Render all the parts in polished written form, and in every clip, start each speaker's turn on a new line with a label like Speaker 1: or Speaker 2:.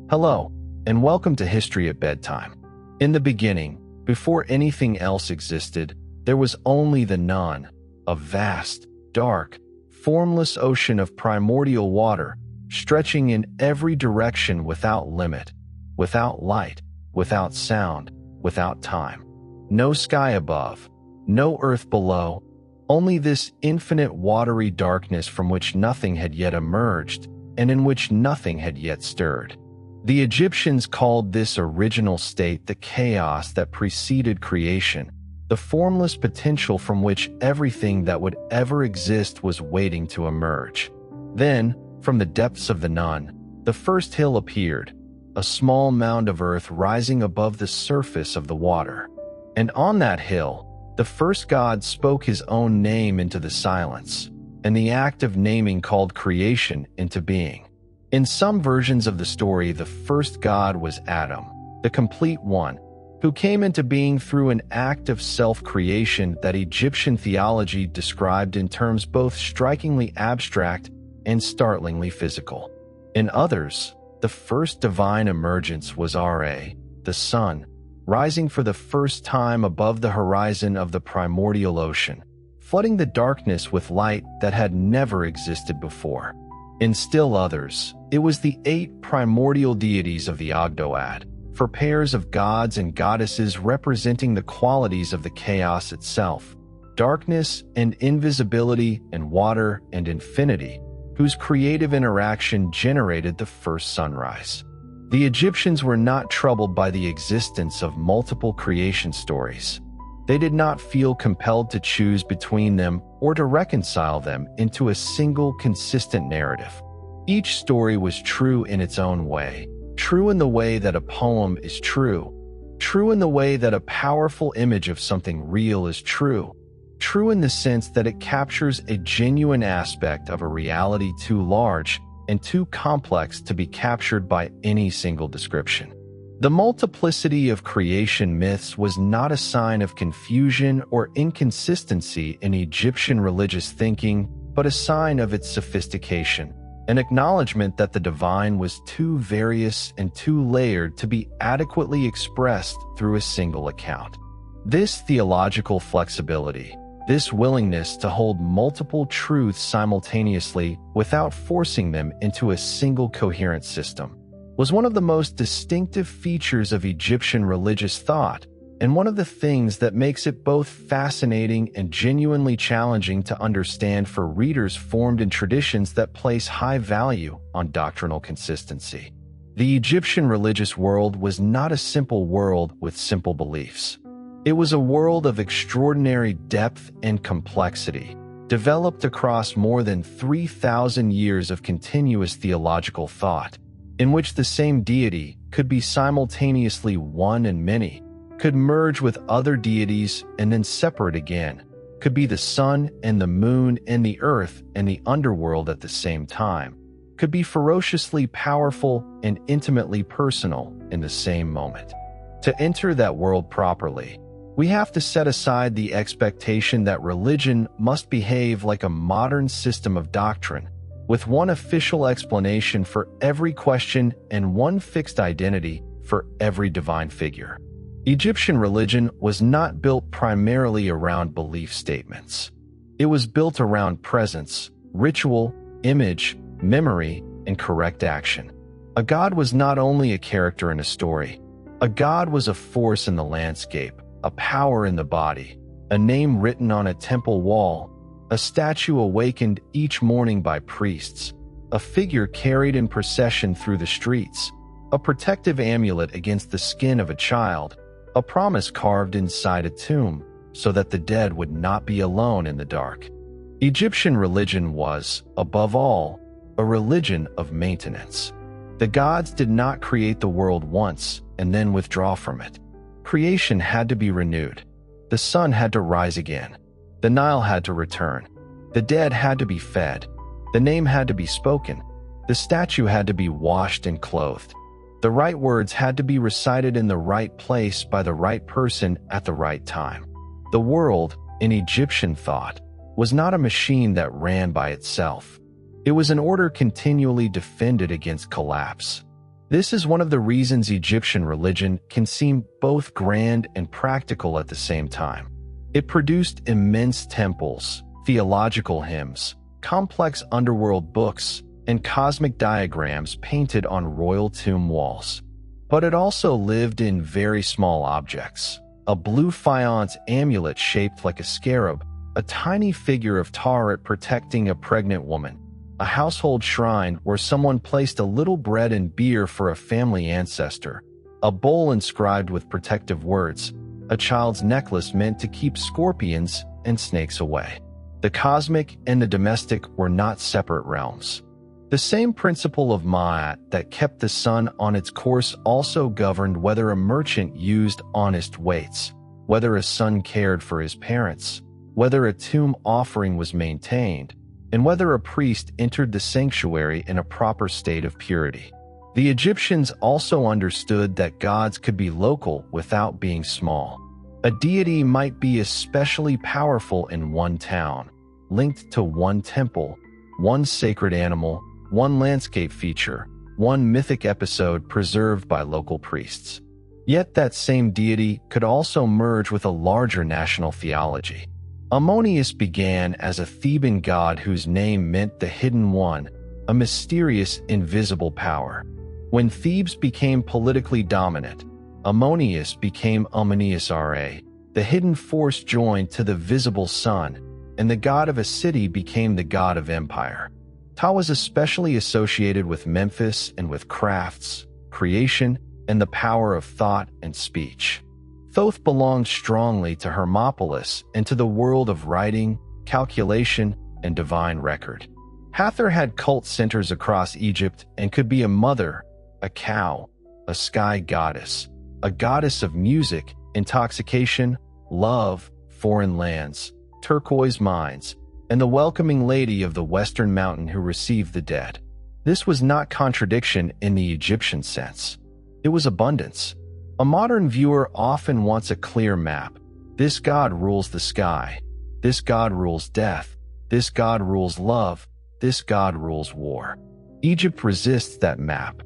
Speaker 1: Hello, and welcome to History at Bedtime. In the beginning, before anything else existed, there was only the Nun, a vast, dark, formless ocean of primordial water, stretching in every direction without limit, without light, without sound, without time. No sky above, no earth below, only this infinite watery darkness from which nothing had yet emerged and in which nothing had yet stirred. The Egyptians called this original state the chaos that preceded creation, the formless potential from which everything that would ever exist was waiting to emerge. Then, from the depths of the Nun, the first hill appeared, a small mound of earth rising above the surface of the water. And on that hill, the first god spoke his own name into the silence, and the act of naming called creation into being. In some versions of the story, the first god was Adam, the complete one, who came into being through an act of self-creation that Egyptian theology described in terms both strikingly abstract and startlingly physical. In others, the first divine emergence was Ra, the sun, rising for the first time above the horizon of the primordial ocean, flooding the darkness with light that had never existed before. In still others, it was the 8 primordial deities of the Ogdoad, for pairs of gods and goddesses representing the qualities of the chaos itself, darkness and invisibility and water and infinity, whose creative interaction generated the first sunrise. The Egyptians were not troubled by the existence of multiple creation stories. They did not feel compelled to choose between them or to reconcile them into a single consistent narrative. Each story was true in its own way, true in the way that a poem is true, true in the way that a powerful image of something real is true, true in the sense that it captures a genuine aspect of a reality too large and too complex to be captured by any single description. The multiplicity of creation myths was not a sign of confusion or inconsistency in Egyptian religious thinking, but a sign of its sophistication, an acknowledgement that the divine was too various and too layered to be adequately expressed through a single account. This theological flexibility, this willingness to hold multiple truths simultaneously without forcing them into a single coherent system, was one of the most distinctive features of Egyptian religious thought, and one of the things that makes it both fascinating and genuinely challenging to understand for readers formed in traditions that place high value on doctrinal consistency. The Egyptian religious world was not a simple world with simple beliefs. It was a world of extraordinary depth and complexity, developed across more than 3,000 years of continuous theological thought, in which the same deity could be simultaneously one and many, could merge with other deities and then separate again, could be the sun and the moon and the earth and the underworld at the same time, could be ferociously powerful and intimately personal in the same moment. To enter that world properly, we have to set aside the expectation that religion must behave like a modern system of doctrine, with one official explanation for every question and one fixed identity for every divine figure. Egyptian religion was not built primarily around belief statements. It was built around presence, ritual, image, memory, and correct action. A god was not only a character in a story. A god was a force in the landscape, a power in the body, a name written on a temple wall, a statue awakened each morning by priests, a figure carried in procession through the streets, a protective amulet against the skin of a child, a promise carved inside a tomb so that the dead would not be alone in the dark. Egyptian religion was, above all, a religion of maintenance. The gods did not create the world once and then withdraw from it. Creation had to be renewed. The sun had to rise again. The Nile had to return. The dead had to be fed. The name had to be spoken. The statue had to be washed and clothed. The right words had to be recited in the right place by the right person at the right time. The world, in Egyptian thought, was not a machine that ran by itself. It was an order continually defended against collapse. This is one of the reasons Egyptian religion can seem both grand and practical at the same time. It produced immense temples, theological hymns, complex underworld books, and cosmic diagrams painted on royal tomb walls. But it also lived in very small objects. A blue faience amulet shaped like a scarab, a tiny figure of Taret protecting a pregnant woman, a household shrine where someone placed a little bread and beer for a family ancestor, a bowl inscribed with protective words, a child's necklace meant to keep scorpions and snakes away. The cosmic and the domestic were not separate realms. The same principle of Ma'at that kept the sun on its course also governed whether a merchant used honest weights, whether a son cared for his parents, whether a tomb offering was maintained, and whether a priest entered the sanctuary in a proper state of purity. The Egyptians also understood that gods could be local without being small. A deity might be especially powerful in one town, linked to one temple, one sacred animal, one landscape feature, one mythic episode preserved by local priests. Yet that same deity could also merge with a larger national theology. Ammonius began as a Theban god whose name meant the hidden one, a mysterious, invisible power. When Thebes became politically dominant, Ammonius became Ammonius Ra, the hidden force joined to the visible sun, and the god of a city became the god of empire. Ta was especially associated with Memphis and with crafts, creation, and the power of thought and speech. Thoth belonged strongly to Hermopolis and to the world of writing, calculation, and divine record. Hathor had cult centers across Egypt and could be a mother, a cow, a sky goddess, a goddess of music, intoxication, love, foreign lands, turquoise mines, and the welcoming lady of the western mountain who received the dead. This was not contradiction in the Egyptian sense. It was abundance. A modern viewer often wants a clear map. This god rules the sky. This god rules death. This god rules love. This god rules war. Egypt resists that map.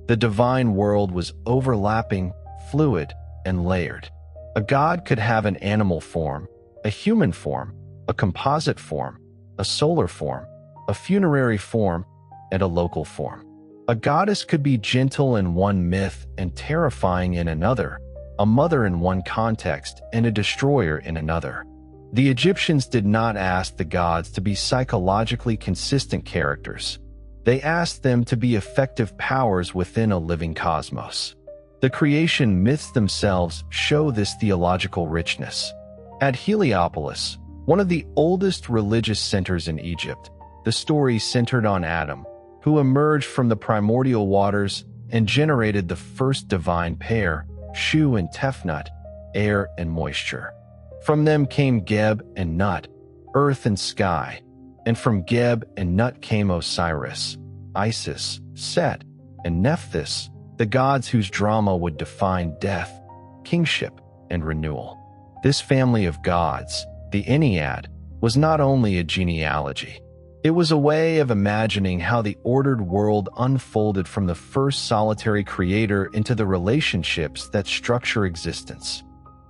Speaker 1: The divine world was overlapping, fluid, and layered. A god could have an animal form, a human form, a composite form, a solar form, a funerary form, and a local form. A goddess could be gentle in one myth and terrifying in another, a mother in one context and a destroyer in another. The Egyptians did not ask the gods to be psychologically consistent characters. They asked them to be effective powers within a living cosmos. The creation myths themselves show this theological richness. At Heliopolis, one of the oldest religious centers in Egypt, the story centered on Adam, who emerged from the primordial waters and generated the first divine pair, Shu and Tefnut, air and moisture. From them came Geb and Nut, earth and sky, and from Geb and Nut came Osiris, Isis, Set, and Nephthys, the gods whose drama would define death, kingship, and renewal. This family of gods, the Ennead, was not only a genealogy. It was a way of imagining how the ordered world unfolded from the first solitary creator into the relationships that structure existence.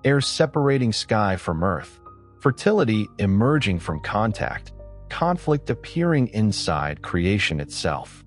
Speaker 1: Air separating sky from earth, fertility emerging from contact, conflict appearing inside creation itself.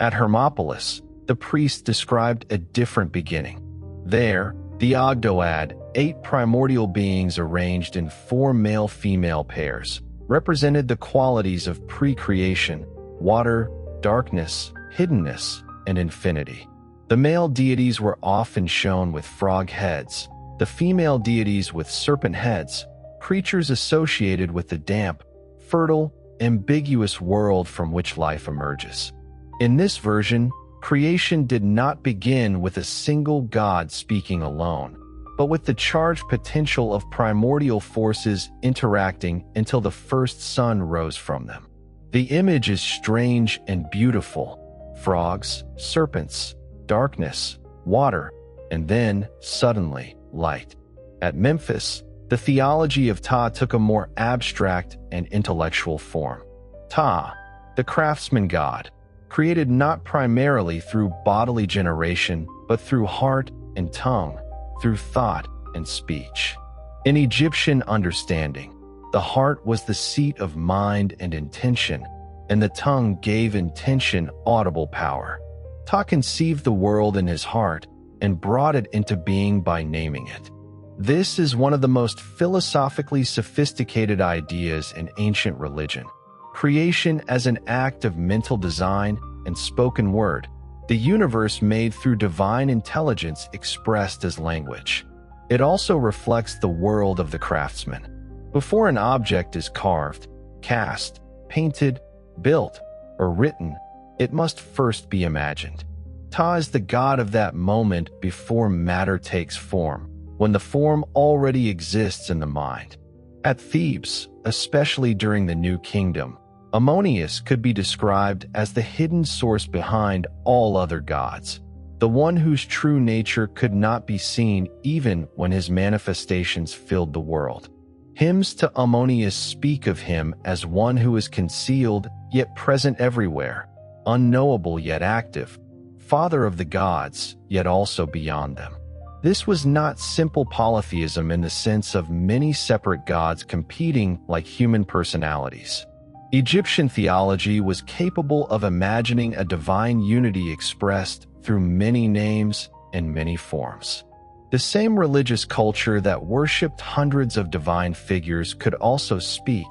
Speaker 1: At Hermopolis, the priest described a different beginning. There, the Ogdoad, 8 primordial beings arranged in 4 male-female pairs, represented the qualities of pre-creation, water, darkness, hiddenness, and infinity. The male deities were often shown with frog heads, the female deities with serpent heads, creatures associated with the damp, fertile, ambiguous world from which life emerges. In this version, creation did not begin with a single god speaking alone, but with the charged potential of primordial forces interacting until the first sun rose from them. The image is strange and beautiful. Frogs, serpents, darkness, water, and then, suddenly, light. At Memphis, the theology of Ta took a more abstract and intellectual form. Ta, the craftsman god, created not primarily through bodily generation, but through heart and tongue, through thought and speech. In Egyptian understanding, the heart was the seat of mind and intention, and the tongue gave intention audible power. Ta conceived the world in his heart and brought it into being by naming it. This is one of the most philosophically sophisticated ideas in ancient religion. Creation as an act of mental design and spoken word, the universe made through divine intelligence expressed as language. It also reflects the world of the craftsman. Before an object is carved, cast, painted, built, or written, it must first be imagined. Ta is the god of that moment before matter takes form, when the form already exists in the mind. At Thebes, especially during the New Kingdom, Ammonius could be described as the hidden source behind all other gods, the one whose true nature could not be seen even when his manifestations filled the world. Hymns to Ammonius speak of him as one who is concealed yet present everywhere, unknowable yet active, father of the gods yet also beyond them. This was not simple polytheism in the sense of many separate gods competing like human personalities. Egyptian theology was capable of imagining a divine unity expressed through many names and many forms. The same religious culture that worshipped hundreds of divine figures could also speak,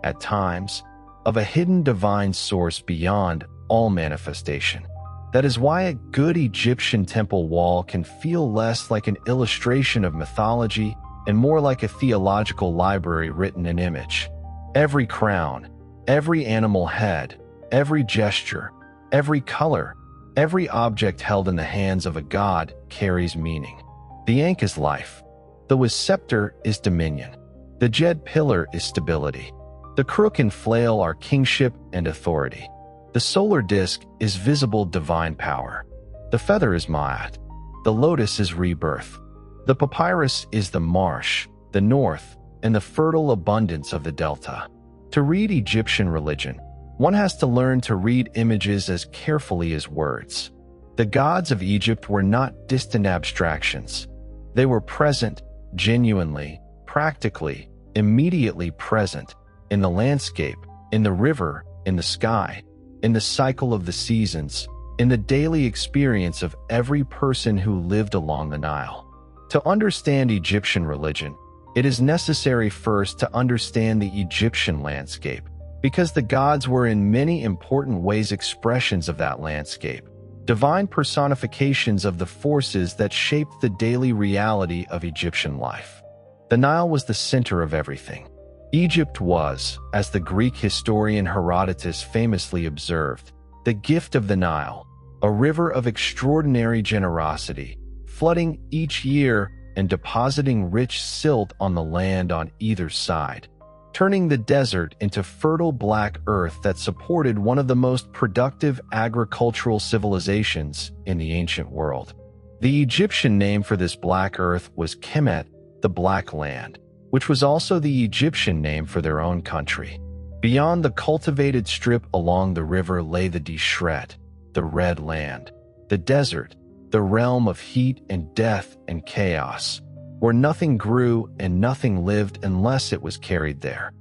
Speaker 1: at times, of a hidden divine source beyond all manifestation. That is why a good Egyptian temple wall can feel less like an illustration of mythology and more like a theological library written in image. Every crown, every animal head, every gesture, every color, every object held in the hands of a god carries meaning. The Ankh is life. The Wis scepter is dominion. The Jed pillar is stability. The crook and flail are kingship and authority. The solar disk is visible divine power. The feather is Ma'at. The lotus is rebirth. The papyrus is the marsh, the north, and the fertile abundance of the delta. To read Egyptian religion, one has to learn to read images as carefully as words. The gods of Egypt were not distant abstractions. They were present, genuinely, practically, immediately present, in the landscape, in the river, in the sky, in the cycle of the seasons, in the daily experience of every person who lived along the Nile. To understand Egyptian religion, it is necessary first to understand the Egyptian landscape, because the gods were in many important ways expressions of that landscape, divine personifications of the forces that shaped the daily reality of Egyptian life. The Nile was the center of everything. Egypt was, as the Greek historian Herodotus famously observed, the gift of the Nile, a river of extraordinary generosity, flooding each year and depositing rich silt on the land on either side, turning the desert into fertile black earth that supported one of the most productive agricultural civilizations in the ancient world. The Egyptian name for this black earth was Kemet, the Black Land, which was also the Egyptian name for their own country. Beyond the cultivated strip along the river lay the Deshret, the Red Land, the desert, the realm of heat and death and chaos, where nothing grew and nothing lived unless it was carried there.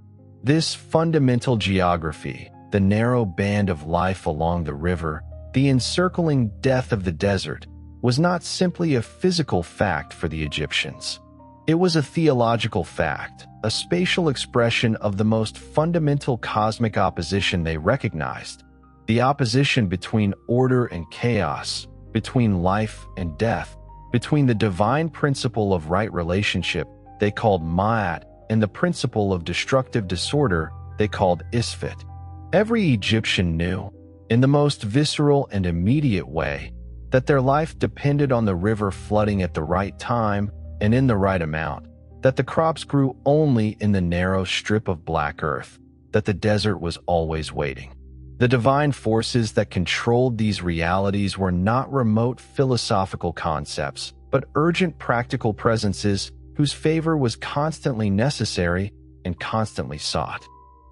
Speaker 1: This fundamental geography, the narrow band of life along the river, the encircling death of the desert, was not simply a physical fact for the Egyptians. It was a theological fact, a spatial expression of the most fundamental cosmic opposition they recognized, the opposition between order and chaos, between life and death, between the divine principle of right relationship they called Ma'at and the principle of destructive disorder they called Isfet. Every Egyptian knew, in the most visceral and immediate way, that their life depended on the river flooding at the right time and in the right amount, that the crops grew only in the narrow strip of black earth, that the desert was always waiting. The divine forces that controlled these realities were not remote philosophical concepts, but urgent practical presences whose favor was constantly necessary and constantly sought.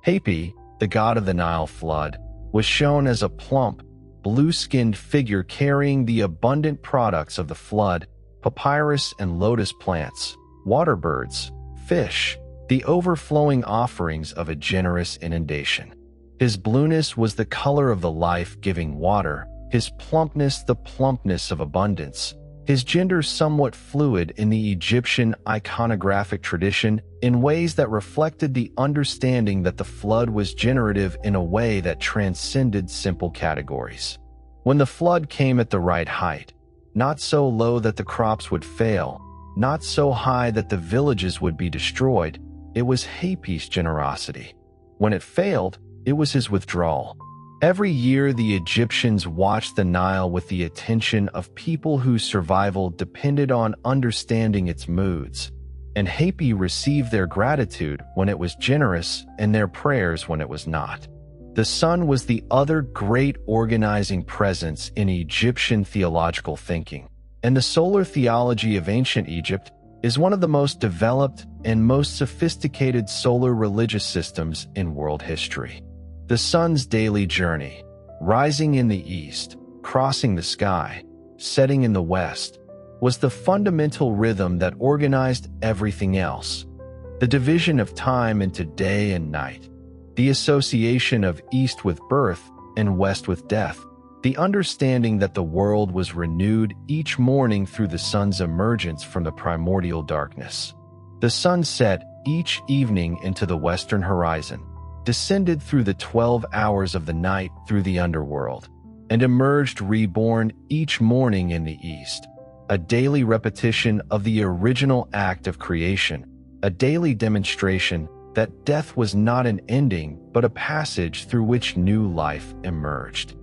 Speaker 1: Hapi, the god of the Nile flood, was shown as a plump, blue-skinned figure carrying the abundant products of the flood, papyrus and lotus plants, water birds, fish, the overflowing offerings of a generous inundation. His blueness was the color of the life-giving water, his plumpness the plumpness of abundance, his gender somewhat fluid in the Egyptian iconographic tradition in ways that reflected the understanding that the flood was generative in a way that transcended simple categories. When the flood came at the right height, not so low that the crops would fail, not so high that the villages would be destroyed, it was Hapi's generosity. When it failed, it was his withdrawal. Every year, the Egyptians watched the Nile with the attention of people whose survival depended on understanding its moods, and Hapi received their gratitude when it was generous and their prayers when it was not. The sun was the other great organizing presence in Egyptian theological thinking, and the solar theology of ancient Egypt is one of the most developed and most sophisticated solar religious systems in world history. The sun's daily journey, rising in the east, crossing the sky, setting in the west, was the fundamental rhythm that organized everything else. The division of time into day and night, the association of east with birth and west with death, the understanding that the world was renewed each morning through the sun's emergence from the primordial darkness. The sun set each evening into the western horizon, descended through the 12 hours of the night through the underworld, and emerged reborn each morning in the east, a daily repetition of the original act of creation, a daily demonstration that death was not an ending but a passage through which new life emerged.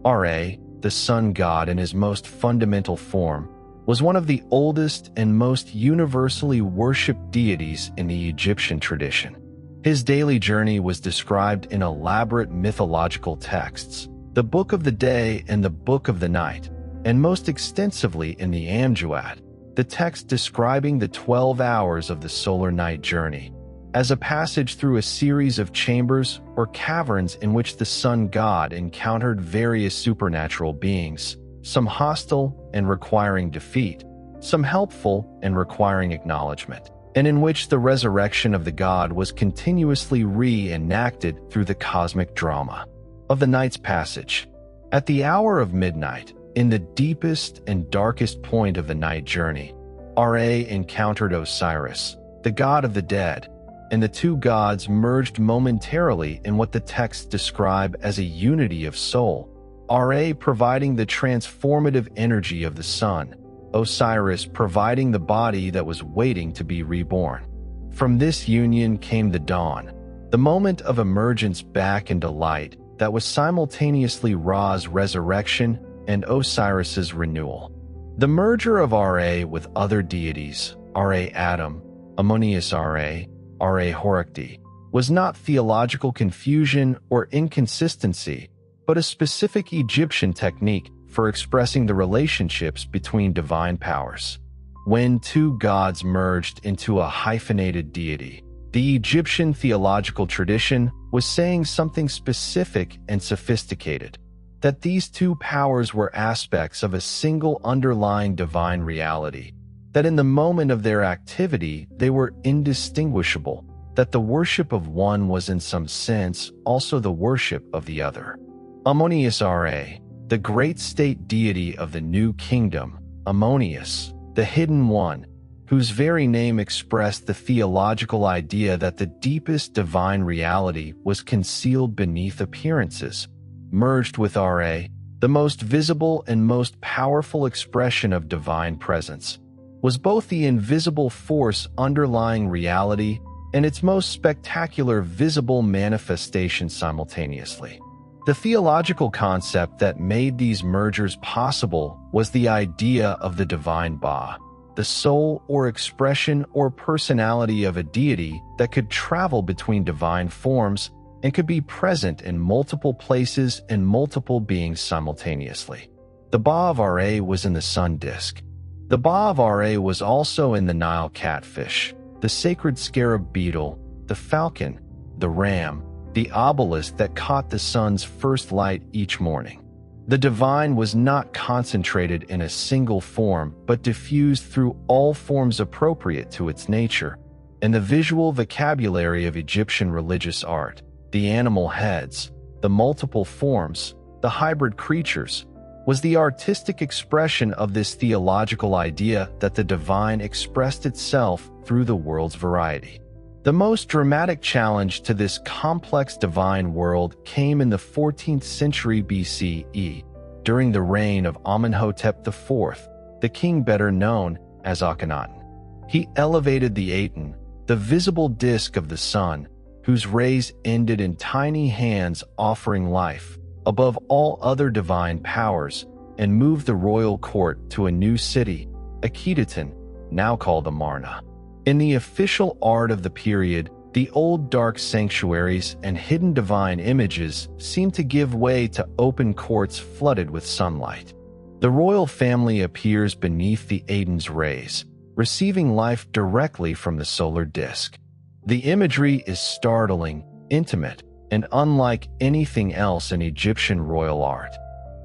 Speaker 1: Ra, the sun god in his most fundamental form, was one of the oldest and most universally worshipped deities in the Egyptian tradition. His daily journey was described in elaborate mythological texts, the Book of the Day and the Book of the Night, and most extensively in the Amulets, the text describing the 12 hours of the solar night journey, as a passage through a series of chambers or caverns in which the sun god encountered various supernatural beings, some hostile and requiring defeat, some helpful and requiring acknowledgement, and in which the resurrection of the god was continuously reenacted through the cosmic drama of the night's passage. At the hour of midnight, in the deepest and darkest point of the night journey, Ra encountered Osiris, the god of the dead, and the two gods merged momentarily in what the texts describe as a unity of soul, Ra providing the transformative energy of the sun, Osiris providing the body that was waiting to be reborn. From this union came the dawn, the moment of emergence back into light that was simultaneously Ra's resurrection and Osiris's renewal. The merger of Ra with other deities, Ra Adam, Ammonius Ra, Ra Horus, was not theological confusion or inconsistency, but a specific Egyptian technique for expressing the relationships between divine powers. When two gods merged into a hyphenated deity, the Egyptian theological tradition was saying something specific and sophisticated, that these two powers were aspects of a single underlying divine reality, that in the moment of their activity they were indistinguishable, that the worship of one was in some sense also the worship of the other. Ammonius Ra, the great state deity of the new kingdom, Ammonius, the hidden one, whose very name expressed the theological idea that the deepest divine reality was concealed beneath appearances, merged with Ra, the most visible and most powerful expression of divine presence, was both the invisible force underlying reality and its most spectacular visible manifestation simultaneously. The theological concept that made these mergers possible was the idea of the divine Ba, the soul or expression or personality of a deity that could travel between divine forms and could be present in multiple places and multiple beings simultaneously. The Ba of Ra was in the sun disk. The Ba of Ra was also in the Nile catfish, the sacred scarab beetle, the falcon, the ram, the obelisk that caught the sun's first light each morning. The divine was not concentrated in a single form, but diffused through all forms appropriate to its nature. In the visual vocabulary of Egyptian religious art, the animal heads, the multiple forms, the hybrid creatures, was the artistic expression of this theological idea that the divine expressed itself through the world's variety. The most dramatic challenge to this complex divine world came in the 14th century BCE, during the reign of Amenhotep IV, the king better known as Akhenaten. He elevated the Aten, the visible disk of the sun, whose rays ended in tiny hands offering life, above all other divine powers, and moved the royal court to a new city, Akhetaten, now called Amarna. In the official art of the period, the old dark sanctuaries and hidden divine images seemed to give way to open courts flooded with sunlight. The royal family appears beneath the Aten's rays, receiving life directly from the solar disk. The imagery is startling, intimate, and unlike anything else in Egyptian royal art.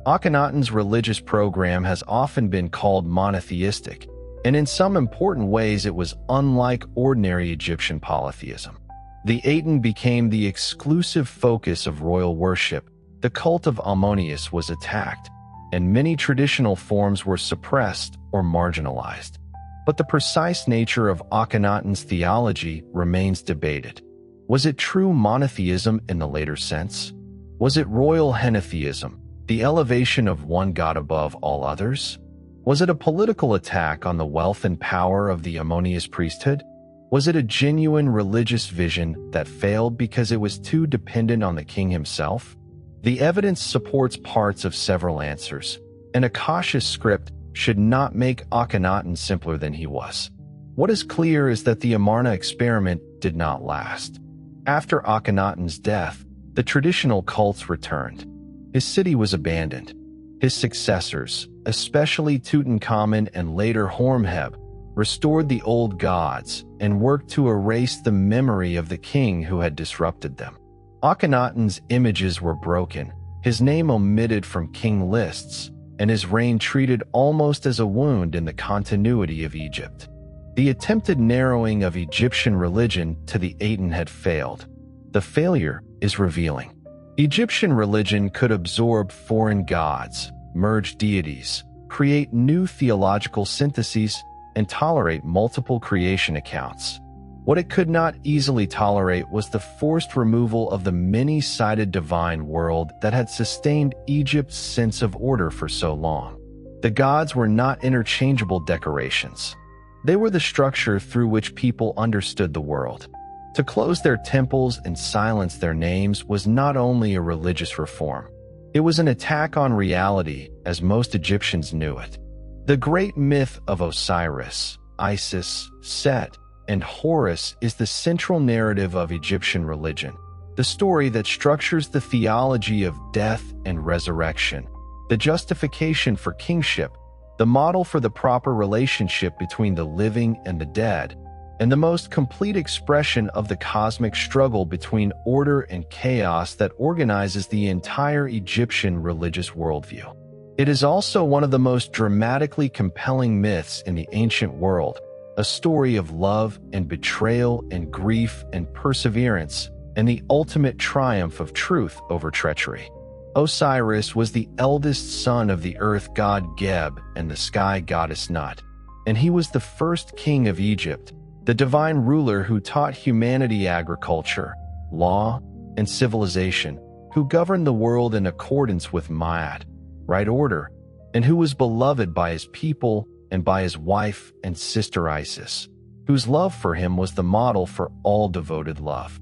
Speaker 1: Akhenaten's religious program has often been called monotheistic, and in some important ways it was unlike ordinary Egyptian polytheism. The Aten became the exclusive focus of royal worship, the cult of Ammonius was attacked, and many traditional forms were suppressed or marginalized. But the precise nature of Akhenaten's theology remains debated. Was it true monotheism in the later sense? Was it royal henotheism, the elevation of one god above all others? Was it a political attack on the wealth and power of the Ammonius priesthood? Was it a genuine religious vision that failed because it was too dependent on the king himself? The evidence supports parts of several answers, and a cautious script should not make Akhenaten simpler than he was. What is clear is that the Amarna experiment did not last. After Akhenaten's death, the traditional cults returned. His city was abandoned. His successors, especially Tutankhamun and later Horemheb, restored the old gods and worked to erase the memory of the king who had disrupted them. Akhenaten's images were broken, his name omitted from king lists, and his reign treated almost as a wound in the continuity of Egypt. The attempted narrowing of Egyptian religion to the Aten had failed. The failure is revealing. Egyptian religion could absorb foreign gods, merge deities, create new theological syntheses, and tolerate multiple creation accounts. What it could not easily tolerate was the forced removal of the many-sided divine world that had sustained Egypt's sense of order for so long. The gods were not interchangeable decorations. They were the structure through which people understood the world. To close their temples and silence their names was not only a religious reform. It was an attack on reality, as most Egyptians knew it. The great myth of Osiris, Isis, Set, and Horus is the central narrative of Egyptian religion, the story that structures the theology of death and resurrection, the justification for kingship, the model for the proper relationship between the living and the dead, and the most complete expression of the cosmic struggle between order and chaos that organizes the entire Egyptian religious worldview. It is also one of the most dramatically compelling myths in the ancient world, a story of love and betrayal and grief and perseverance, and the ultimate triumph of truth over treachery. Osiris was the eldest son of the earth god Geb and the sky goddess Nut, and he was the first king of Egypt, the divine ruler who taught humanity agriculture, law, and civilization, who governed the world in accordance with Ma'at, right order, and who was beloved by his people and by his wife and sister Isis, whose love for him was the model for all devoted love.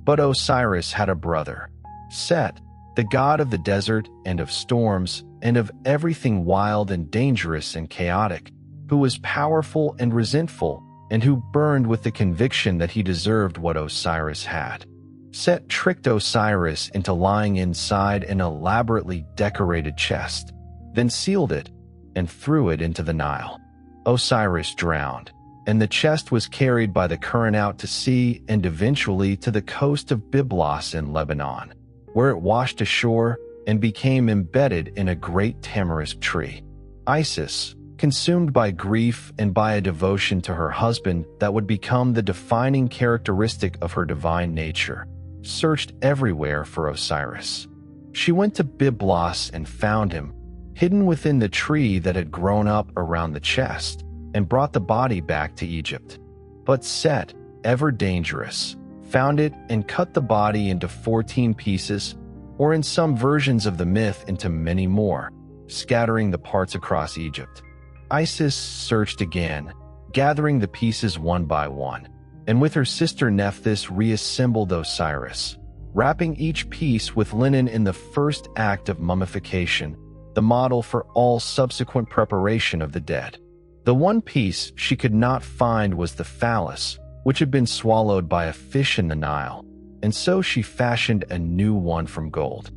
Speaker 1: But Osiris had a brother, Set, the god of the desert and of storms and of everything wild and dangerous and chaotic, who was powerful and resentful, and who burned with the conviction that he deserved what Osiris had. Set tricked Osiris into lying inside an elaborately decorated chest, then sealed it and threw it into the Nile. Osiris drowned, and the chest was carried by the current out to sea and eventually to the coast of Byblos in Lebanon, where it washed ashore and became embedded in a great tamarisk tree. Isis, consumed by grief and by a devotion to her husband that would become the defining characteristic of her divine nature, searched everywhere for Osiris. She went to Byblos and found him, hidden within the tree that had grown up around the chest, and brought the body back to Egypt. But Set, ever dangerous, found it and cut the body into 14 pieces, or in some versions of the myth into many more, scattering the parts across Egypt. Isis searched again, gathering the pieces one by one, and with her sister Nephthys reassembled Osiris, wrapping each piece with linen in the first act of mummification, the model for all subsequent preparation of the dead. The one piece she could not find was the phallus, which had been swallowed by a fish in the Nile, and so she fashioned a new one from gold.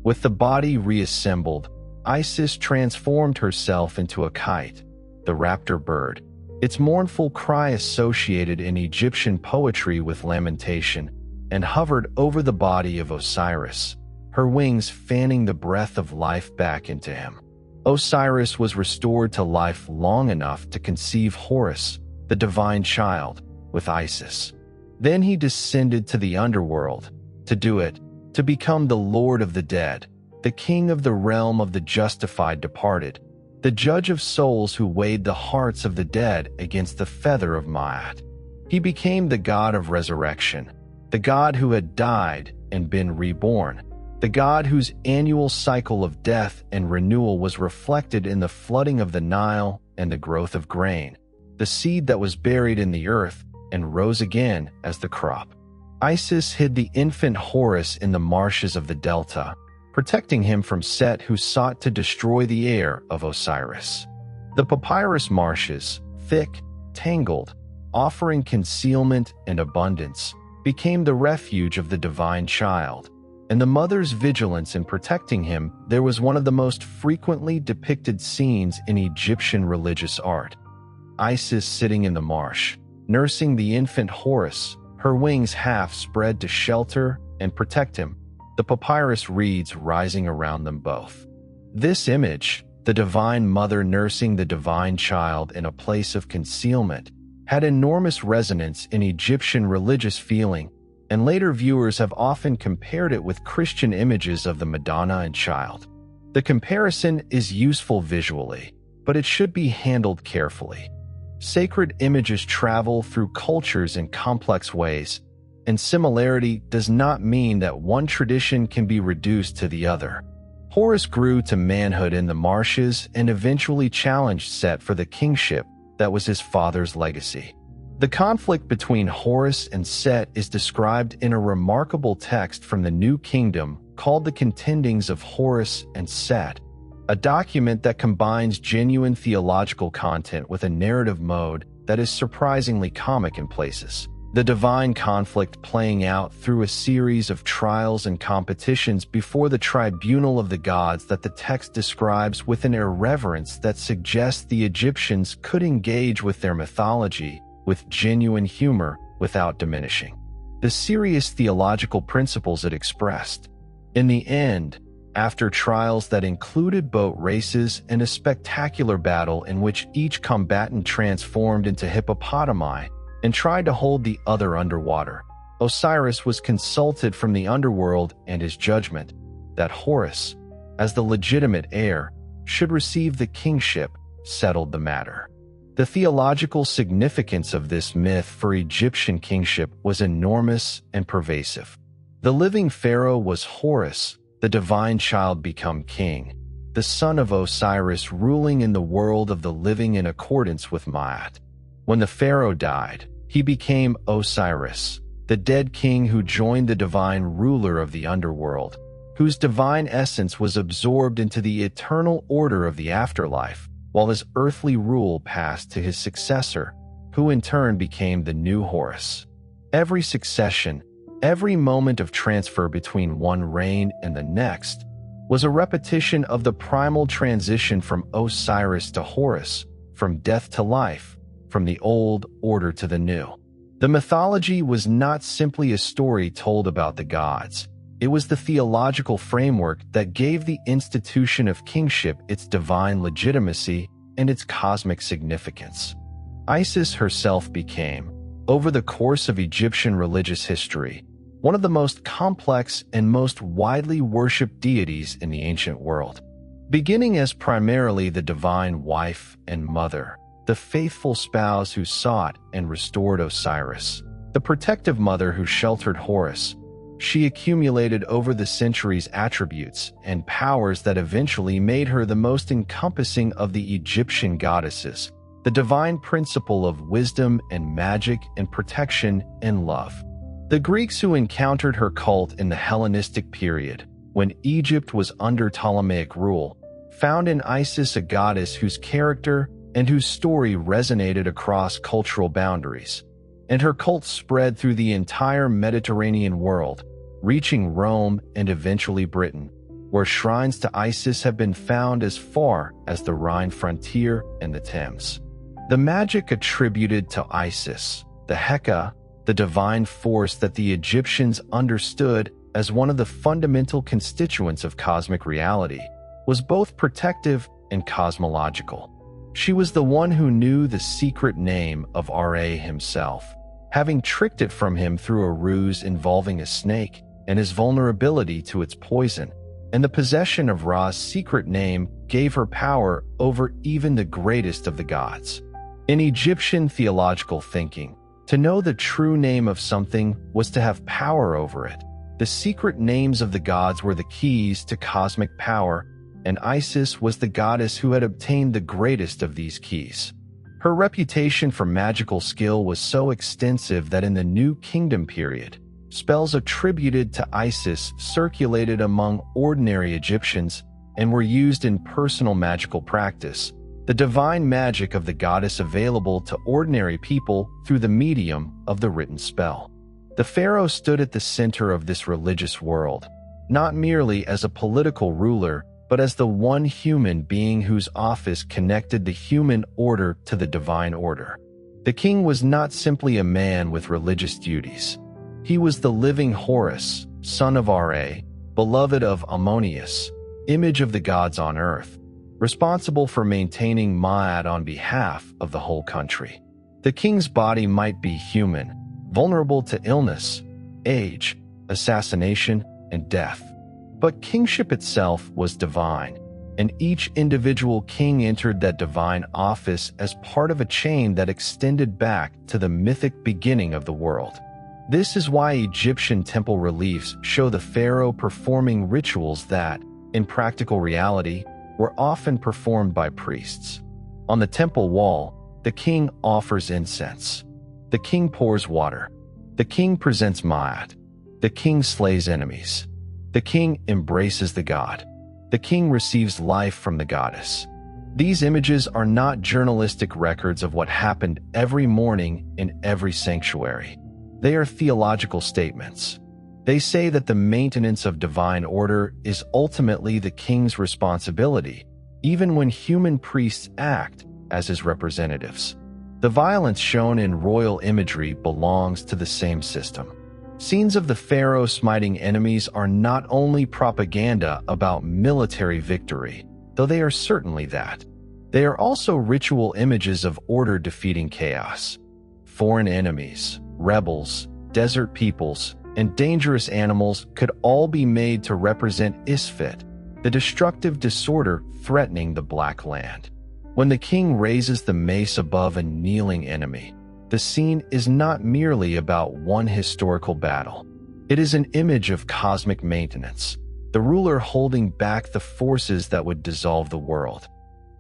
Speaker 1: With the body reassembled, Isis transformed herself into a kite, the raptor bird, its mournful cry associated in Egyptian poetry with lamentation, and hovered over the body of Osiris, her wings fanning the breath of life back into him. Osiris was restored to life long enough to conceive Horus, the divine child, with Isis. Then he descended to the underworld, to become the Lord of the dead, the king of the realm of the justified departed, the judge of souls who weighed the hearts of the dead against the feather of Maat. He became the god of resurrection, the god who had died and been reborn, the god whose annual cycle of death and renewal was reflected in the flooding of the Nile and the growth of grain, the seed that was buried in the earth and rose again as the crop. Isis hid the infant Horus in the marshes of the delta, protecting him from Set, who sought to destroy the heir of Osiris. The papyrus marshes, thick, tangled, offering concealment and abundance, became the refuge of the divine child, and the mother's vigilance in protecting him there was one of the most frequently depicted scenes in Egyptian religious art. Isis sitting in the marsh, nursing the infant Horus, her wings half spread to shelter and protect him, the papyrus reeds rising around them both. This image, the divine mother nursing the divine child in a place of concealment, had enormous resonance in Egyptian religious feeling, and later viewers have often compared it with Christian images of the Madonna and Child. The comparison is useful visually, but it should be handled carefully. Sacred images travel through cultures in complex ways, and similarity does not mean that one tradition can be reduced to the other. Horus grew to manhood in the marshes and eventually challenged Set for the kingship that was his father's legacy. The conflict between Horus and Set is described in a remarkable text from the New Kingdom called The Contendings of Horus and Set, a document that combines genuine theological content with a narrative mode that is surprisingly comic in places. The divine conflict playing out through a series of trials and competitions before the tribunal of the gods that the text describes with an irreverence that suggests the Egyptians could engage with their mythology with genuine humor without diminishing the serious theological principles it expressed. In the end, after trials that included boat races and a spectacular battle in which each combatant transformed into hippopotami and tried to hold the other underwater, Osiris was consulted from the underworld, and his judgment, that Horus, as the legitimate heir, should receive the kingship, settled the matter. The theological significance of this myth for Egyptian kingship was enormous and pervasive. The living pharaoh was Horus, the divine child become king, the son of Osiris ruling in the world of the living in accordance with Maat. When the pharaoh died, he became Osiris, the dead king who joined the divine ruler of the underworld, whose divine essence was absorbed into the eternal order of the afterlife, while his earthly rule passed to his successor, who in turn became the new Horus. Every succession, every moment of transfer between one reign and the next, was a repetition of the primal transition from Osiris to Horus, from death to life, from the old order to the new. The mythology was not simply a story told about the gods. It was the theological framework that gave the institution of kingship its divine legitimacy and its cosmic significance. Isis herself became, over the course of Egyptian religious history, one of the most complex and most widely worshipped deities in the ancient world. Beginning as primarily the divine wife and mother, the faithful spouse who sought and restored Osiris, the protective mother who sheltered Horus, she accumulated over the centuries attributes and powers that eventually made her the most encompassing of the Egyptian goddesses, the divine principle of wisdom and magic and protection and love. The Greeks who encountered her cult in the Hellenistic period, when Egypt was under Ptolemaic rule, found in Isis a goddess whose character and whose story resonated across cultural boundaries, and her cult spread through the entire Mediterranean world, reaching Rome and eventually Britain, where shrines to Isis have been found as far as the Rhine frontier and the Thames. The magic attributed to Isis, the Heka, the divine force that the Egyptians understood as one of the fundamental constituents of cosmic reality, was both protective and cosmological. She was the one who knew the secret name of Ra himself, having tricked it from him through a ruse involving a snake and his vulnerability to its poison, and the possession of Ra's secret name gave her power over even the greatest of the gods. In Egyptian theological thinking, to know the true name of something was to have power over it. The secret names of the gods were the keys to cosmic power, and Isis was the goddess who had obtained the greatest of these keys. Her reputation for magical skill was so extensive that in the New Kingdom period, spells attributed to Isis circulated among ordinary Egyptians and were used in personal magical practice, the divine magic of the goddess available to ordinary people through the medium of the written spell. The pharaoh stood at the center of this religious world, not merely as a political ruler, but as the one human being whose office connected the human order to the divine order. The king was not simply a man with religious duties. He was the living Horus, son of Ra, beloved of Ammonius, image of the gods on earth, responsible for maintaining Ma'at on behalf of the whole country. The king's body might be human, vulnerable to illness, age, assassination, and death. But kingship itself was divine, and each individual king entered that divine office as part of a chain that extended back to the mythic beginning of the world. This is why Egyptian temple reliefs show the pharaoh performing rituals that, in practical reality, were often performed by priests. On the temple wall, the king offers incense. The king pours water. The king presents Ma'at. The king slays enemies. The king embraces the god. The king receives life from the goddess. These images are not journalistic records of what happened every morning in every sanctuary. They are theological statements. They say that the maintenance of divine order is ultimately the king's responsibility, even when human priests act as his representatives. The violence shown in royal imagery belongs to the same system. Scenes of the pharaoh smiting enemies are not only propaganda about military victory, though they are certainly that. They are also ritual images of order defeating chaos. Foreign enemies, rebels, desert peoples, and dangerous animals could all be made to represent Isfet, the destructive disorder threatening the Black Land. When the king raises the mace above a kneeling enemy, the scene is not merely about one historical battle. It is an image of cosmic maintenance, the ruler holding back the forces that would dissolve the world.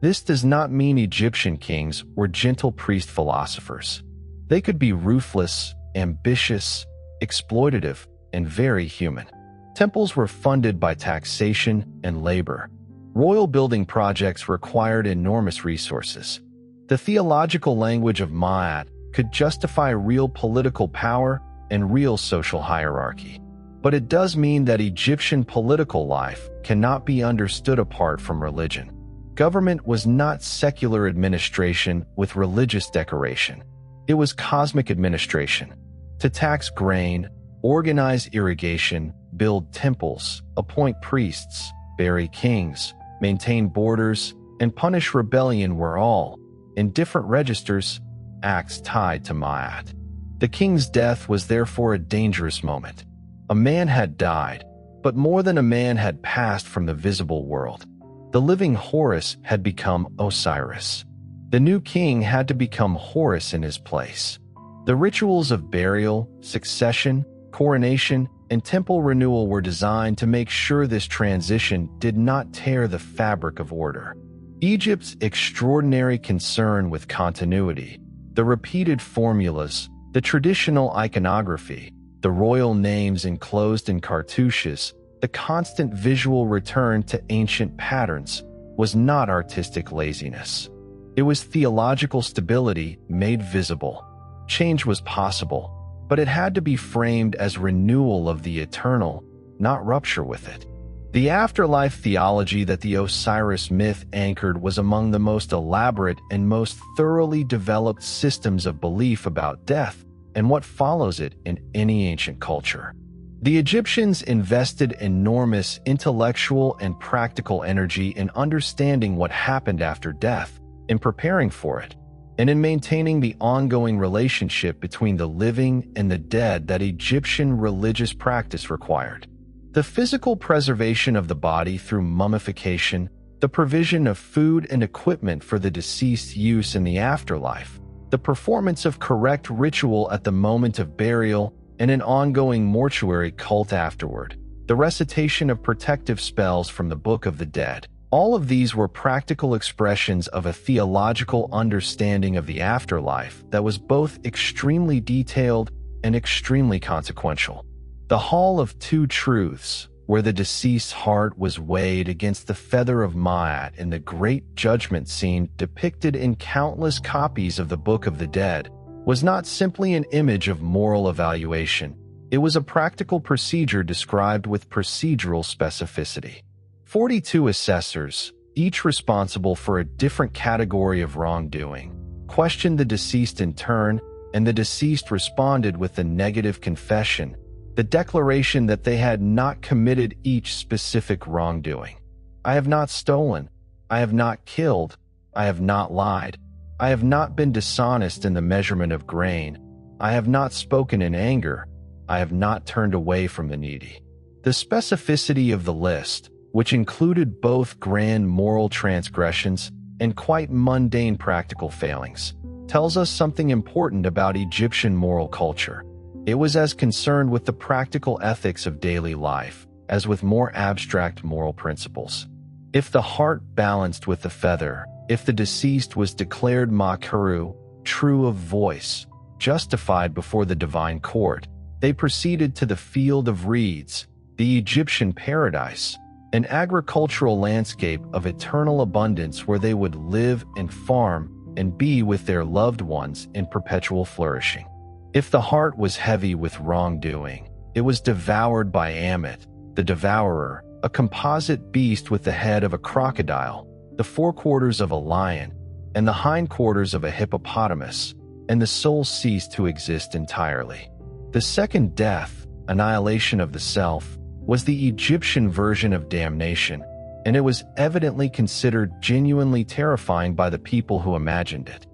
Speaker 1: This does not mean Egyptian kings were gentle priest philosophers. They could be ruthless, ambitious, exploitative, and very human. Temples were funded by taxation and labor. Royal building projects required enormous resources. The theological language of Ma'at could justify real political power and real social hierarchy. But it does mean that Egyptian political life cannot be understood apart from religion. Government was not secular administration with religious decoration. It was cosmic administration. To tax grain, organize irrigation, build temples, appoint priests, bury kings, maintain borders, and punish rebellion were all, in different registers, acts tied to Ma'at. The king's death was therefore a dangerous moment. A man had died, but more than a man had passed from the visible world. The living Horus had become Osiris. The new king had to become Horus in his place. The rituals of burial, succession, coronation, and temple renewal were designed to make sure this transition did not tear the fabric of order. Egypt's extraordinary concern with continuity, the repeated formulas, the traditional iconography, the royal names enclosed in cartouches, the constant visual return to ancient patterns, was not artistic laziness. It was theological stability made visible. Change was possible, but it had to be framed as renewal of the eternal, not rupture with it. The afterlife theology that the Osiris myth anchored was among the most elaborate and most thoroughly developed systems of belief about death and what follows it in any ancient culture. The Egyptians invested enormous intellectual and practical energy in understanding what happened after death, in preparing for it, and in maintaining the ongoing relationship between the living and the dead that Egyptian religious practice required. The physical preservation of the body through mummification, the provision of food and equipment for the deceased's use in the afterlife, the performance of correct ritual at the moment of burial, and an ongoing mortuary cult afterward, the recitation of protective spells from the Book of the Dead. All of these were practical expressions of a theological understanding of the afterlife that was both extremely detailed and extremely consequential. The Hall of Two Truths, where the deceased's heart was weighed against the feather of Ma'at in the Great Judgment scene depicted in countless copies of the Book of the Dead, was not simply an image of moral evaluation. It was a practical procedure described with procedural specificity. 42 assessors, each responsible for a different category of wrongdoing, questioned the deceased in turn, and the deceased responded with a negative confession, the declaration that they had not committed each specific wrongdoing. I have not stolen. I have not killed. I have not lied. I have not been dishonest in the measurement of grain. I have not spoken in anger. I have not turned away from the needy. The specificity of the list, which included both grand moral transgressions and quite mundane practical failings, tells us something important about Egyptian moral culture. It was as concerned with the practical ethics of daily life as with more abstract moral principles. If the heart balanced with the feather, if the deceased was declared Makuru, true of voice, justified before the divine court, they proceeded to the field of reeds, the Egyptian paradise, an agricultural landscape of eternal abundance where they would live and farm and be with their loved ones in perpetual flourishing. If the heart was heavy with wrongdoing, it was devoured by Ammit, the devourer, a composite beast with the head of a crocodile, the forequarters of a lion, and the hindquarters of a hippopotamus, and the soul ceased to exist entirely. The second death, annihilation of the self, was the Egyptian version of damnation, and it was evidently considered genuinely terrifying by the people who imagined it.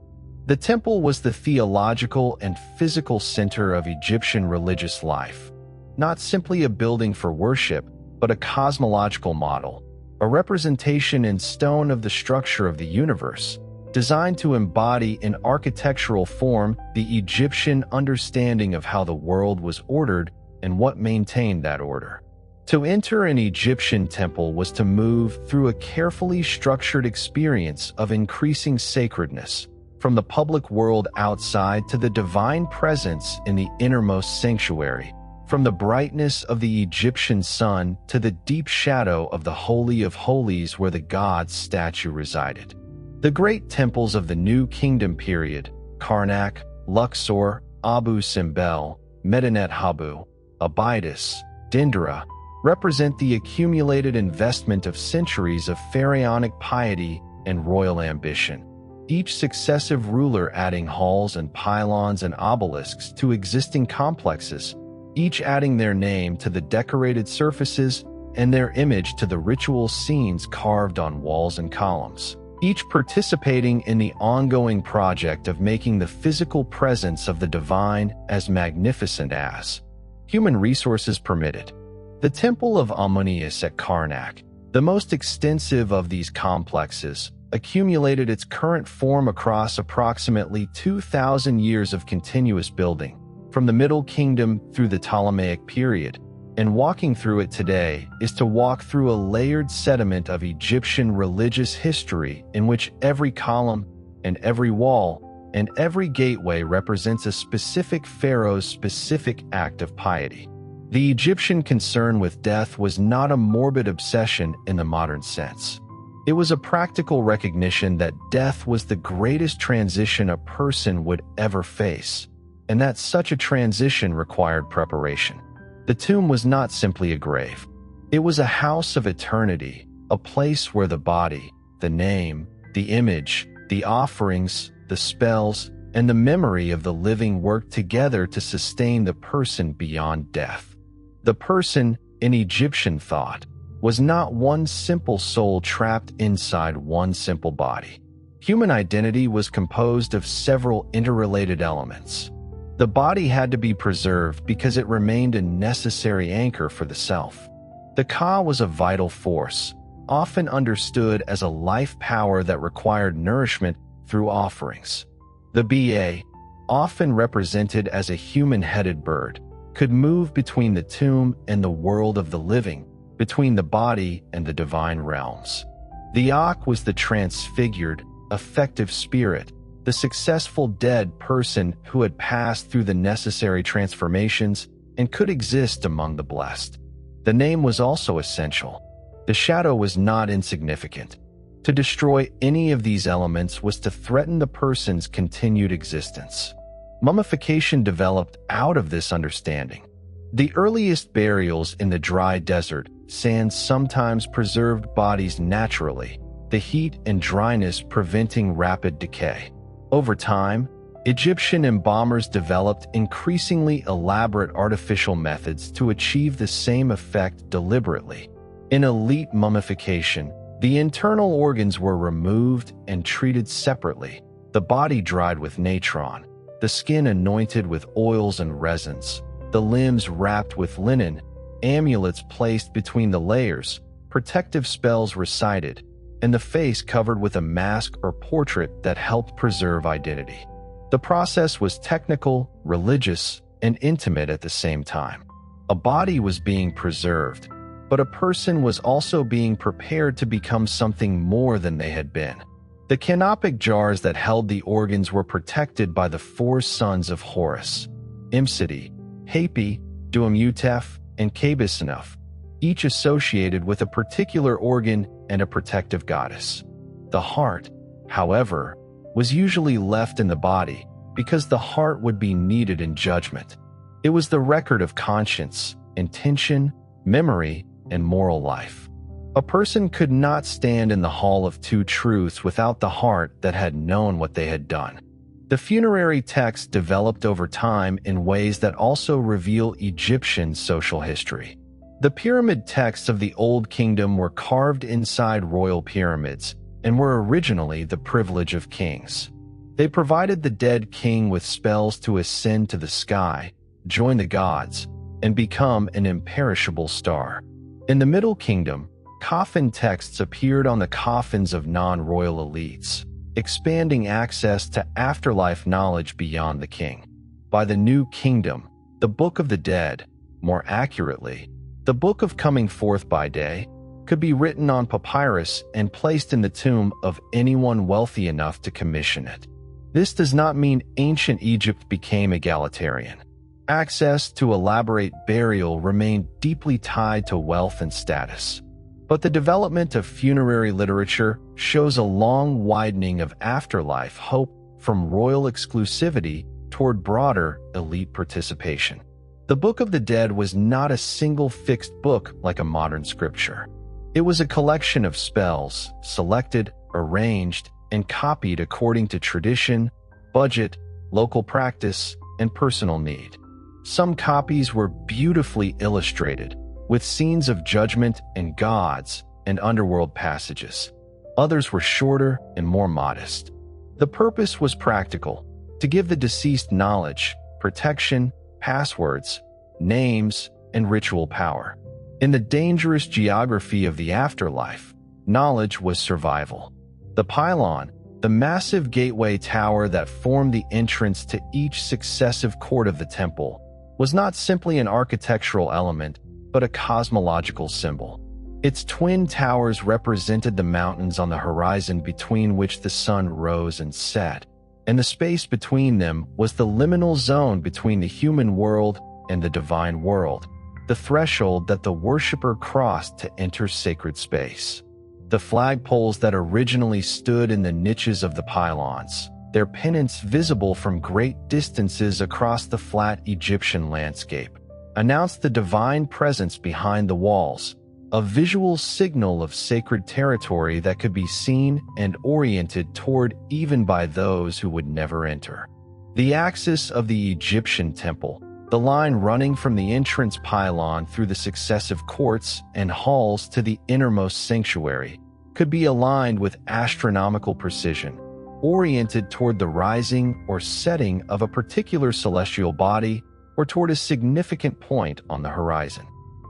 Speaker 1: The temple was the theological and physical center of Egyptian religious life, not simply a building for worship, but a cosmological model, a representation in stone of the structure of the universe, designed to embody in architectural form the Egyptian understanding of how the world was ordered and what maintained that order. To enter an Egyptian temple was to move through a carefully structured experience of increasing sacredness, from the public world outside to the divine presence in the innermost sanctuary, from the brightness of the Egyptian sun to the deep shadow of the Holy of Holies where the god's statue resided. The great temples of the New Kingdom period, Karnak, Luxor, Abu Simbel, Medinet Habu, Abydos, Dendera, represent the accumulated investment of centuries of pharaonic piety and royal ambition, each successive ruler adding halls and pylons and obelisks to existing complexes, each adding their name to the decorated surfaces and their image to the ritual scenes carved on walls and columns, each participating in the ongoing project of making the physical presence of the divine as magnificent as human resources permitted. The Temple of Amunius at Karnak, the most extensive of these complexes, accumulated its current form across approximately 2,000 years of continuous building, from the Middle Kingdom through the Ptolemaic period, and walking through it today is to walk through a layered sediment of Egyptian religious history in which every column and every wall and every gateway represents a specific pharaoh's specific act of piety. The Egyptian concern with death was not a morbid obsession in the modern sense. It was a practical recognition that death was the greatest transition a person would ever face, and that such a transition required preparation. The tomb was not simply a grave. It was a house of eternity, a place where the body, the name, the image, the offerings, the spells, and the memory of the living worked together to sustain the person beyond death. The person, in Egyptian thought, was not one simple soul trapped inside one simple body. Human identity was composed of several interrelated elements. The body had to be preserved because it remained a necessary anchor for the self. The Ka was a vital force, often understood as a life power that required nourishment through offerings. The Ba, often represented as a human-headed bird, could move between the tomb and the world of the living, between the body and the divine realms. The Ak was the transfigured, effective spirit, the successful dead person who had passed through the necessary transformations and could exist among the blessed. The name was also essential. The shadow was not insignificant. To destroy any of these elements was to threaten the person's continued existence. Mummification developed out of this understanding. The earliest burials in the dry desert sands sometimes preserved bodies naturally, the heat and dryness preventing rapid decay. Over time, Egyptian embalmers developed increasingly elaborate artificial methods to achieve the same effect deliberately. In elite mummification, the internal organs were removed and treated separately, the body dried with natron, the skin anointed with oils and resins, the limbs wrapped with linen, amulets placed between the layers, protective spells recited, and the face covered with a mask or portrait that helped preserve identity. The process was technical, religious, and intimate at the same time. A body was being preserved, but a person was also being prepared to become something more than they had been. The canopic jars that held the organs were protected by the four sons of Horus: Imsidi, Hapi, Duamutef, and Kabisanof, each associated with a particular organ and a protective goddess. The heart, however, was usually left in the body because the heart would be needed in judgment. It was the record of conscience, intention, memory, and moral life. A person could not stand in the Hall of Two Truths without the heart that had known what they had done. The funerary texts developed over time in ways that also reveal Egyptian social history. The pyramid texts of the Old Kingdom were carved inside royal pyramids and were originally the privilege of kings. They provided the dead king with spells to ascend to the sky, join the gods, and become an imperishable star. In the Middle Kingdom, coffin texts appeared on the coffins of non-royal elites, expanding access to afterlife knowledge beyond the king. By the New Kingdom, the Book of the Dead, more accurately, the Book of Coming Forth by Day, could be written on papyrus and placed in the tomb of anyone wealthy enough to commission it. This does not mean ancient Egypt became egalitarian. Access to elaborate burial remained deeply tied to wealth and status. But the development of funerary literature shows a long widening of afterlife hope from royal exclusivity toward broader elite participation. The Book of the Dead was not a single fixed book like a modern scripture. It was a collection of spells, selected, arranged, and copied according to tradition, budget, local practice, and personal need. Some copies were beautifully illustrated, with scenes of judgment and gods and underworld passages. Others were shorter and more modest. The purpose was practical, to give the deceased knowledge, protection, passwords, names, and ritual power. In the dangerous geography of the afterlife, knowledge was survival. The pylon, the massive gateway tower that formed the entrance to each successive court of the temple, was not simply an architectural element, but a cosmological symbol. Its twin towers represented the mountains on the horizon between which the sun rose and set, and the space between them was the liminal zone between the human world and the divine world, the threshold that the worshipper crossed to enter sacred space. The flagpoles that originally stood in the niches of the pylons, their pennants visible from great distances across the flat Egyptian landscape, announced the divine presence behind the walls, a visual signal of sacred territory that could be seen and oriented toward even by those who would never enter. The axis of the Egyptian temple, the line running from the entrance pylon through the successive courts and halls to the innermost sanctuary, could be aligned with astronomical precision, oriented toward the rising or setting of a particular celestial body or toward a significant point on the horizon.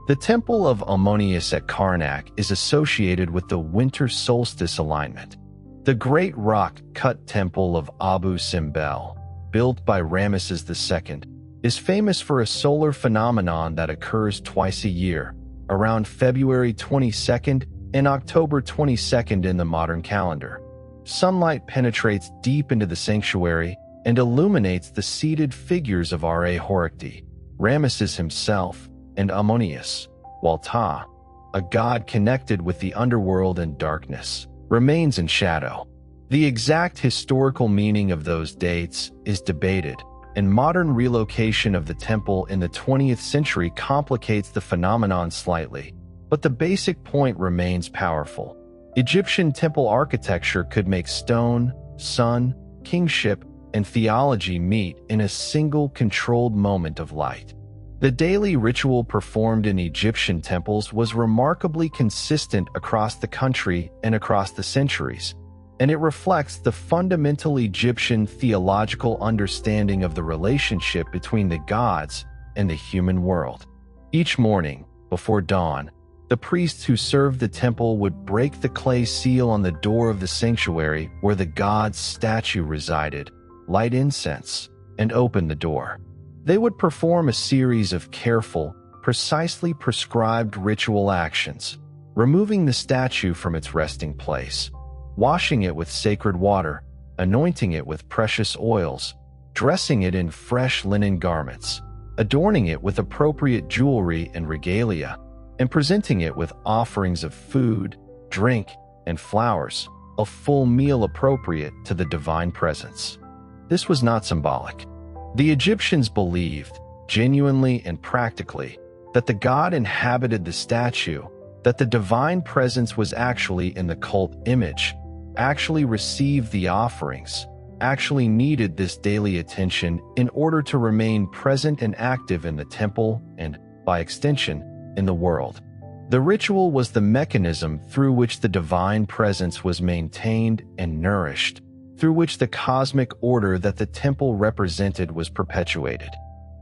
Speaker 1: The Temple of Ammonius at Karnak is associated with the winter solstice alignment. The great rock-cut temple of Abu Simbel, built by Ramesses II, is famous for a solar phenomenon that occurs twice a year, around February 22nd and October 22nd in the modern calendar. Sunlight penetrates deep into the sanctuary and illuminates the seated figures of Ra Horikti, Ramesses himself, and Ammonius, while Ta, a god connected with the underworld and darkness, remains in shadow. The exact historical meaning of those dates is debated, and modern relocation of the temple in the 20th century complicates the phenomenon slightly, but the basic point remains powerful. Egyptian temple architecture could make stone, sun, kingship, and theology meet in a single controlled moment of light. The daily ritual performed in Egyptian temples was remarkably consistent across the country and across the centuries, and it reflects the fundamental Egyptian theological understanding of the relationship between the gods and the human world. Each morning, before dawn, the priests who served the temple would break the clay seal on the door of the sanctuary where the god's statue resided, light incense, and open the door. They would perform a series of careful, precisely prescribed ritual actions, removing the statue from its resting place, washing it with sacred water, anointing it with precious oils, dressing it in fresh linen garments, adorning it with appropriate jewelry and regalia, and presenting it with offerings of food, drink, and flowers, a full meal appropriate to the divine presence. This was not symbolic. The Egyptians believed, genuinely and practically, that the god inhabited the statue, that the divine presence was actually in the cult image, actually received the offerings, actually needed this daily attention in order to remain present and active in the temple and, by extension, in the world. The ritual was the mechanism through which the divine presence was maintained and nourished, through which the cosmic order that the temple represented was perpetuated.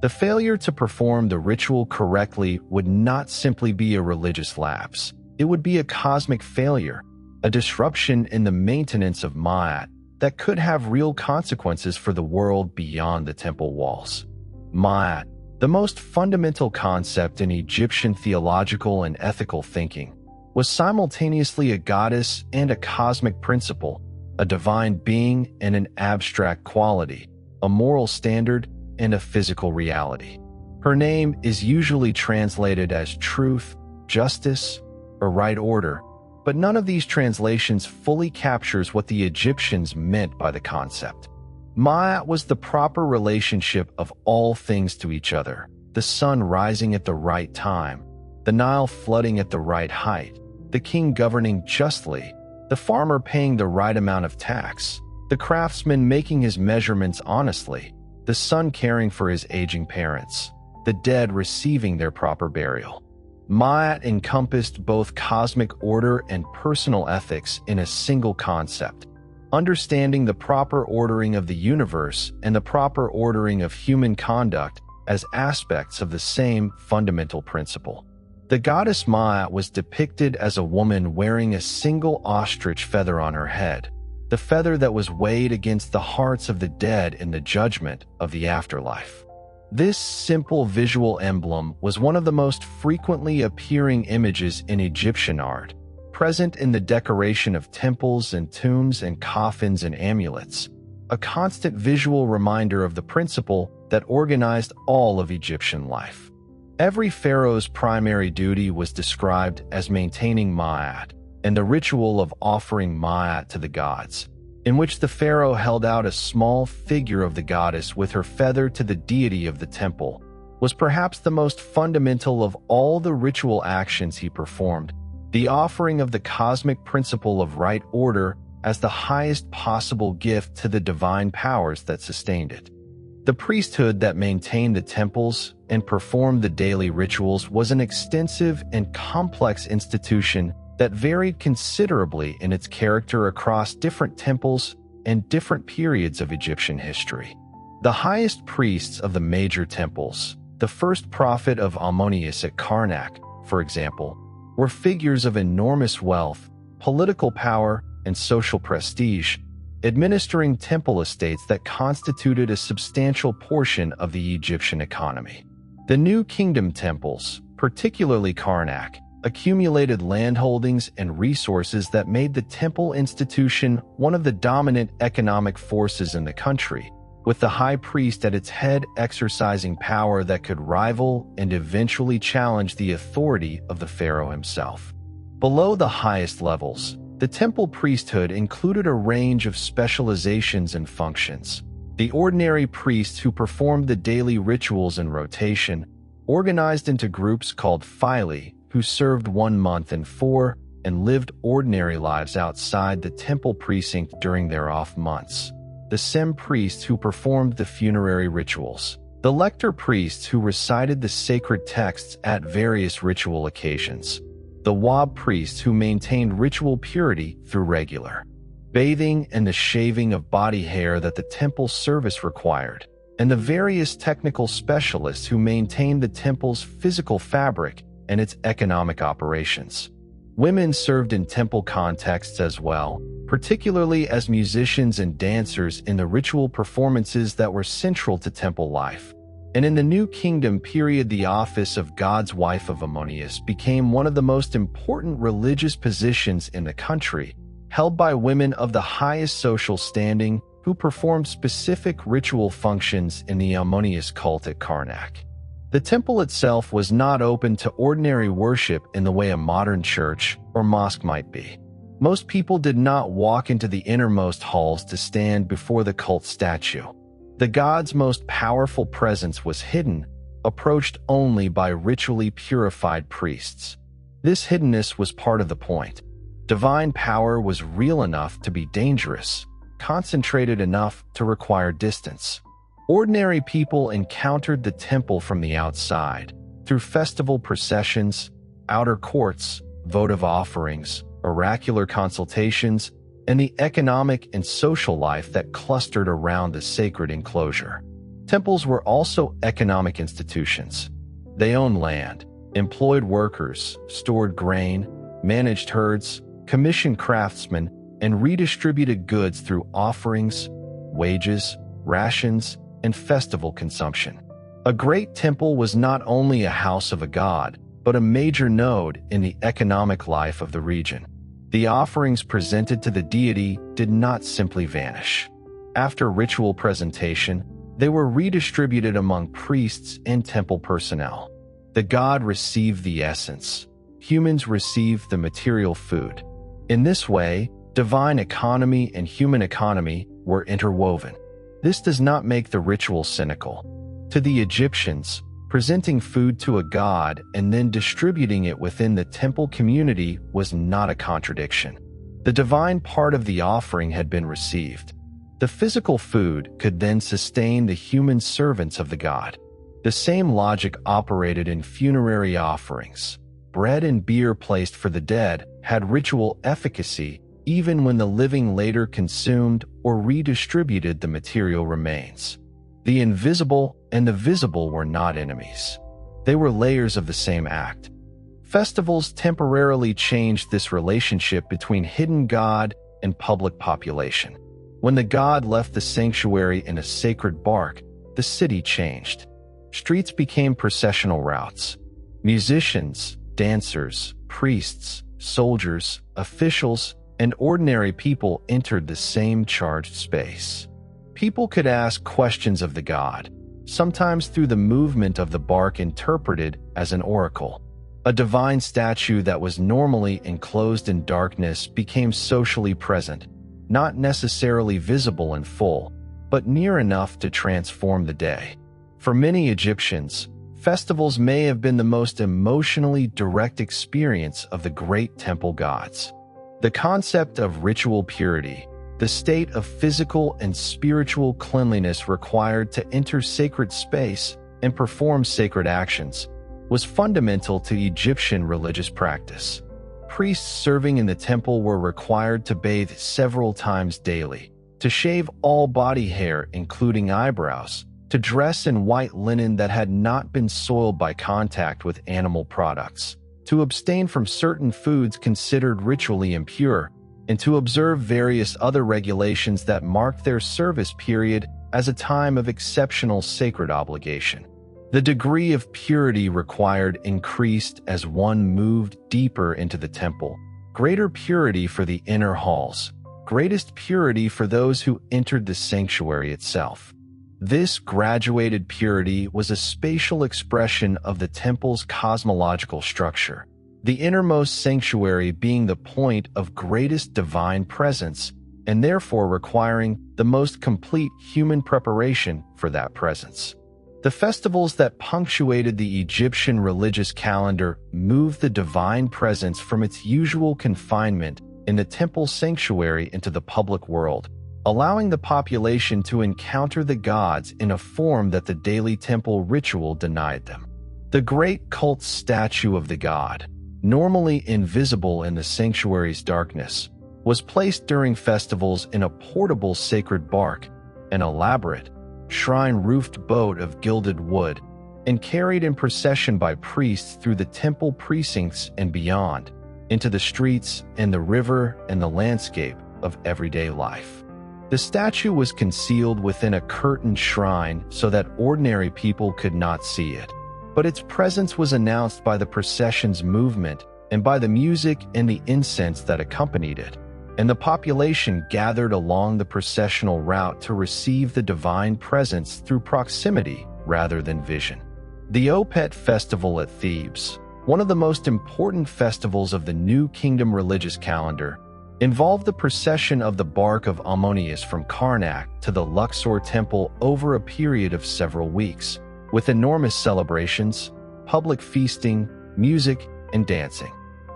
Speaker 1: The failure to perform the ritual correctly would not simply be a religious lapse. It would be a cosmic failure, a disruption in the maintenance of Ma'at that could have real consequences for the world beyond the temple walls. Ma'at, the most fundamental concept in Egyptian theological and ethical thinking, was simultaneously a goddess and a cosmic principle, a divine being and an abstract quality, a moral standard and a physical reality. Her name is usually translated as truth, justice, or right order, but none of these translations fully captures what the Egyptians meant by the concept. Ma'at was the proper relationship of all things to each other, the sun rising at the right time, the Nile flooding at the right height, the king governing justly, the farmer paying the right amount of tax, the craftsman making his measurements honestly, the son caring for his aging parents, the dead receiving their proper burial. Ma'at encompassed both cosmic order and personal ethics in a single concept, understanding the proper ordering of the universe and the proper ordering of human conduct as aspects of the same fundamental principle. The goddess Ma'at was depicted as a woman wearing a single ostrich feather on her head, the feather that was weighed against the hearts of the dead in the judgment of the afterlife. This simple visual emblem was one of the most frequently appearing images in Egyptian art, present in the decoration of temples and tombs and coffins and amulets, a constant visual reminder of the principle that organized all of Egyptian life. Every pharaoh's primary duty was described as maintaining Ma'at, and the ritual of offering Ma'at to the gods, in which the pharaoh held out a small figure of the goddess with her feather to the deity of the temple, was perhaps the most fundamental of all the ritual actions he performed, the offering of the cosmic principle of right order as the highest possible gift to the divine powers that sustained it. The priesthood that maintained the temples and performed the daily rituals was an extensive and complex institution that varied considerably in its character across different temples and different periods of Egyptian history. The highest priests of the major temples, the first prophet of Ammonius at Karnak, for example, were figures of enormous wealth, political power, and social prestige, administering temple estates that constituted a substantial portion of the Egyptian economy. The New Kingdom temples, particularly Karnak, accumulated landholdings and resources that made the temple institution one of the dominant economic forces in the country, with the high priest at its head exercising power that could rival and eventually challenge the authority of the pharaoh himself. Below the highest levels, the temple priesthood included a range of specializations and functions. The ordinary priests who performed the daily rituals in rotation, organized into groups called phili, who served 1 month in 4 and lived ordinary lives outside the temple precinct during their off months. The Sem priests who performed the funerary rituals. The lector priests who recited the sacred texts at various ritual occasions. The Wab priests who maintained ritual purity through regular bathing and the shaving of body hair that the temple service required. And the various technical specialists who maintained the temple's physical fabric and its economic operations. Women served in temple contexts as well, particularly as musicians and dancers in the ritual performances that were central to temple life. And in the New Kingdom period, the office of God's wife of Ammonius became one of the most important religious positions in the country, held by women of the highest social standing who performed specific ritual functions in the Ammonius cult at Karnak. The temple itself was not open to ordinary worship in the way a modern church or mosque might be. Most people did not walk into the innermost halls to stand before the cult statue. The god's most powerful presence was hidden, approached only by ritually purified priests. This hiddenness was part of the point. Divine power was real enough to be dangerous, concentrated enough to require distance. Ordinary people encountered the temple from the outside, through festival processions, outer courts, votive offerings, oracular consultations, and the economic and social life that clustered around the sacred enclosure. Temples were also economic institutions. They owned land, employed workers, stored grain, managed herds, commissioned craftsmen, and redistributed goods through offerings, wages, rations, and festival consumption. A great temple was not only a house of a god, but a major node in the economic life of the region. The offerings presented to the deity did not simply vanish. After ritual presentation, they were redistributed among priests and temple personnel. The god received the essence. Humans received the material food. In this way, divine economy and human economy were interwoven. This does not make the ritual cynical. To the Egyptians, presenting food to a god and then distributing it within the temple community was not a contradiction. The divine part of the offering had been received. The physical food could then sustain the human servants of the god. The same logic operated in funerary offerings. Bread and beer placed for the dead had ritual efficacy even when the living later consumed or redistributed the material remains. The invisible and the visible were not enemies. They were layers of the same act. Festivals temporarily changed this relationship between hidden god and public population. When the god left the sanctuary in a sacred bark, the city changed. Streets became processional routes. Musicians, dancers, priests, soldiers, officials, and ordinary people entered the same charged space. People could ask questions of the god, sometimes through the movement of the bark interpreted as an oracle. A divine statue that was normally enclosed in darkness became socially present, not necessarily visible in full, but near enough to transform the day. For many Egyptians, festivals may have been the most emotionally direct experience of the great temple gods. The concept of ritual purity, the state of physical and spiritual cleanliness required to enter sacred space and perform sacred actions, was fundamental to Egyptian religious practice. Priests serving in the temple were required to bathe several times daily, to shave all body hair including eyebrows, to dress in white linen that had not been soiled by contact with animal products, to abstain from certain foods considered ritually impure, and to observe various other regulations that marked their service period as a time of exceptional sacred obligation. The degree of purity required increased as one moved deeper into the temple. Greater purity for the inner halls, greatest purity for those who entered the sanctuary itself. This graduated purity was a spatial expression of the temple's cosmological structure, the innermost sanctuary being the point of greatest divine presence and therefore requiring the most complete human preparation for that presence. The festivals that punctuated the Egyptian religious calendar moved the divine presence from its usual confinement in the temple sanctuary into the public world, allowing the population to encounter the gods in a form that the daily temple ritual denied them. The great cult statue of the god, normally invisible in the sanctuary's darkness, was placed during festivals in a portable sacred bark, an elaborate, shrine-roofed boat of gilded wood, and carried in procession by priests through the temple precincts and beyond, into the streets and the river and the landscape of everyday life. The statue was concealed within a curtained shrine so that ordinary people could not see it, but its presence was announced by the procession's movement and by the music and the incense that accompanied it, and the population gathered along the processional route to receive the divine presence through proximity rather than vision. The Opet festival at Thebes, one of the most important festivals of the New Kingdom religious calendar, involved the procession of the bark of Ammonius from Karnak to the Luxor temple over a period of several weeks, with enormous celebrations, public feasting, music, and dancing.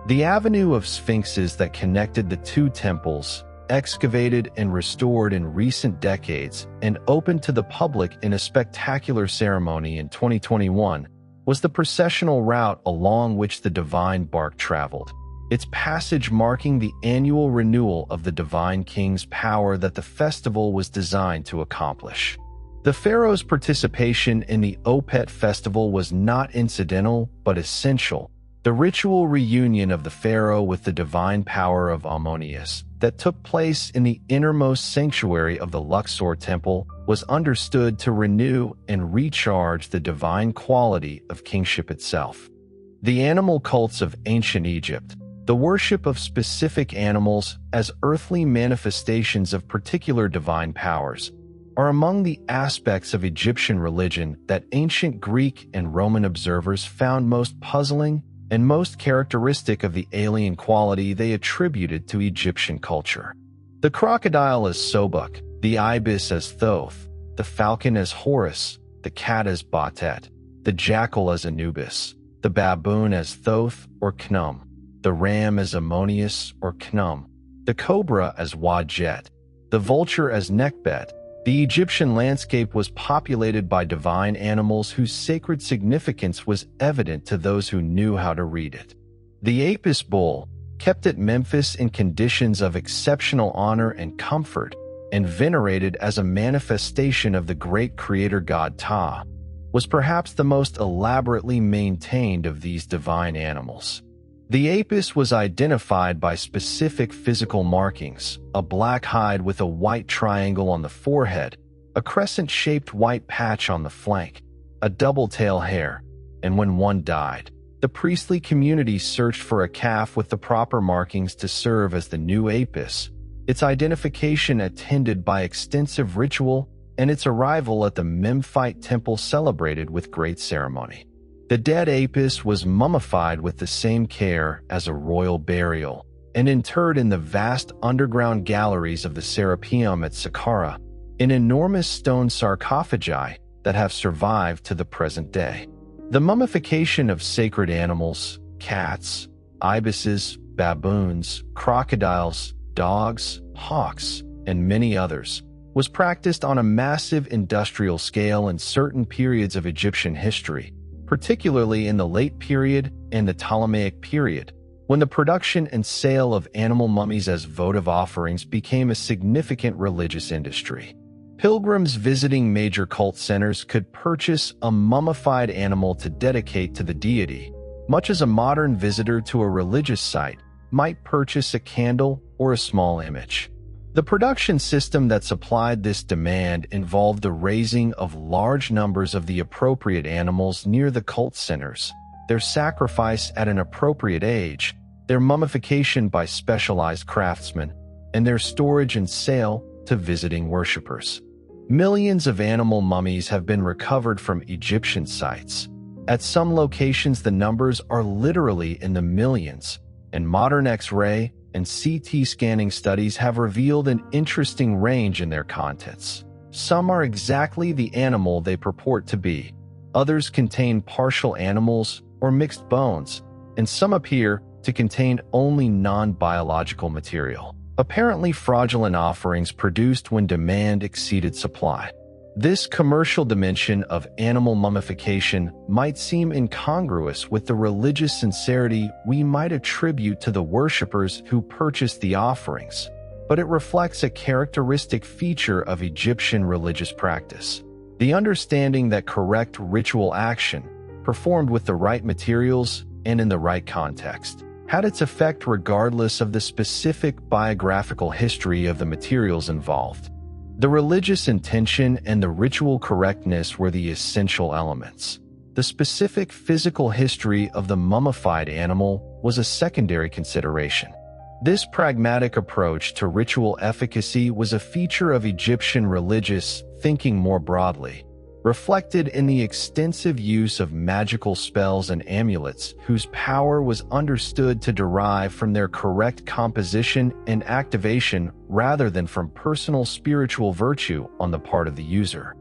Speaker 1: The avenue of sphinxes that connected the two temples, excavated and restored in recent decades and opened to the public in a spectacular ceremony in 2021, was the processional route along which the divine bark traveled, its passage marking the annual renewal of the divine king's power that the festival was designed to accomplish. The pharaoh's participation in the Opet festival was not incidental but essential. The ritual reunion of the pharaoh with the divine power of Ammonius that took place in the innermost sanctuary of the Luxor temple was understood to renew and recharge the divine quality of kingship itself. The animal cults of ancient Egypt, the worship of specific animals as earthly manifestations of particular divine powers, are among the aspects of Egyptian religion that ancient Greek and Roman observers found most puzzling and most characteristic of the alien quality they attributed to Egyptian culture. The crocodile as Sobuk, the ibis as Thoth, the falcon as Horus, the cat as Batet, the jackal as Anubis, the baboon as Thoth or Khnum, the ram as Ammonius or Khnum, the cobra as Wadjet, the vulture as Nekhbet, The Egyptian landscape was populated by divine animals whose sacred significance was evident to those who knew how to read it. The Apis bull, kept at Memphis in conditions of exceptional honor and comfort, and venerated as a manifestation of the great creator god Ptah, was perhaps the most elaborately maintained of these divine animals. The Apis was identified by specific physical markings: a black hide with a white triangle on the forehead, a crescent-shaped white patch on the flank, a double tail hair, and when one died, the priestly community searched for a calf with the proper markings to serve as the new Apis, its identification attended by extensive ritual and its arrival at the Memphite temple celebrated with great ceremony. The dead Apis was mummified with the same care as a royal burial and interred in the vast underground galleries of the Serapeum at Saqqara, in enormous stone sarcophagi that have survived to the present day. The mummification of sacred animals, cats, ibises, baboons, crocodiles, dogs, hawks, and many others, was practiced on a massive industrial scale in certain periods of Egyptian history, particularly in the late period and the Ptolemaic period, when the production and sale of animal mummies as votive offerings became a significant religious industry. Pilgrims visiting major cult centers could purchase a mummified animal to dedicate to the deity, much as a modern visitor to a religious site might purchase a candle or a small image. The production system that supplied this demand involved the raising of large numbers of the appropriate animals near the cult centers, their sacrifice at an appropriate age, their mummification by specialized craftsmen, and their storage and sale to visiting worshippers. Millions of animal mummies have been recovered from Egyptian sites. At some locations, the numbers are literally in the millions, and modern X-ray and CT scanning studies have revealed an interesting range in their contents. Some are exactly the animal they purport to be, others contain partial animals or mixed bones, and some appear to contain only non-biological material, apparently fraudulent offerings produced when demand exceeded supply. This commercial dimension of animal mummification might seem incongruous with the religious sincerity we might attribute to the worshippers who purchased the offerings, but it reflects a characteristic feature of Egyptian religious practice: the understanding that correct ritual action, performed with the right materials and in the right context, had its effect regardless of the specific biographical history of the materials involved. The religious intention and the ritual correctness were the essential elements. The specific physical history of the mummified animal was a secondary consideration. This pragmatic approach to ritual efficacy was a feature of Egyptian religious thinking more broadly, reflected in the extensive use of magical spells and amulets whose power was understood to derive from their correct composition and activation rather than from personal spiritual virtue on the part of the user.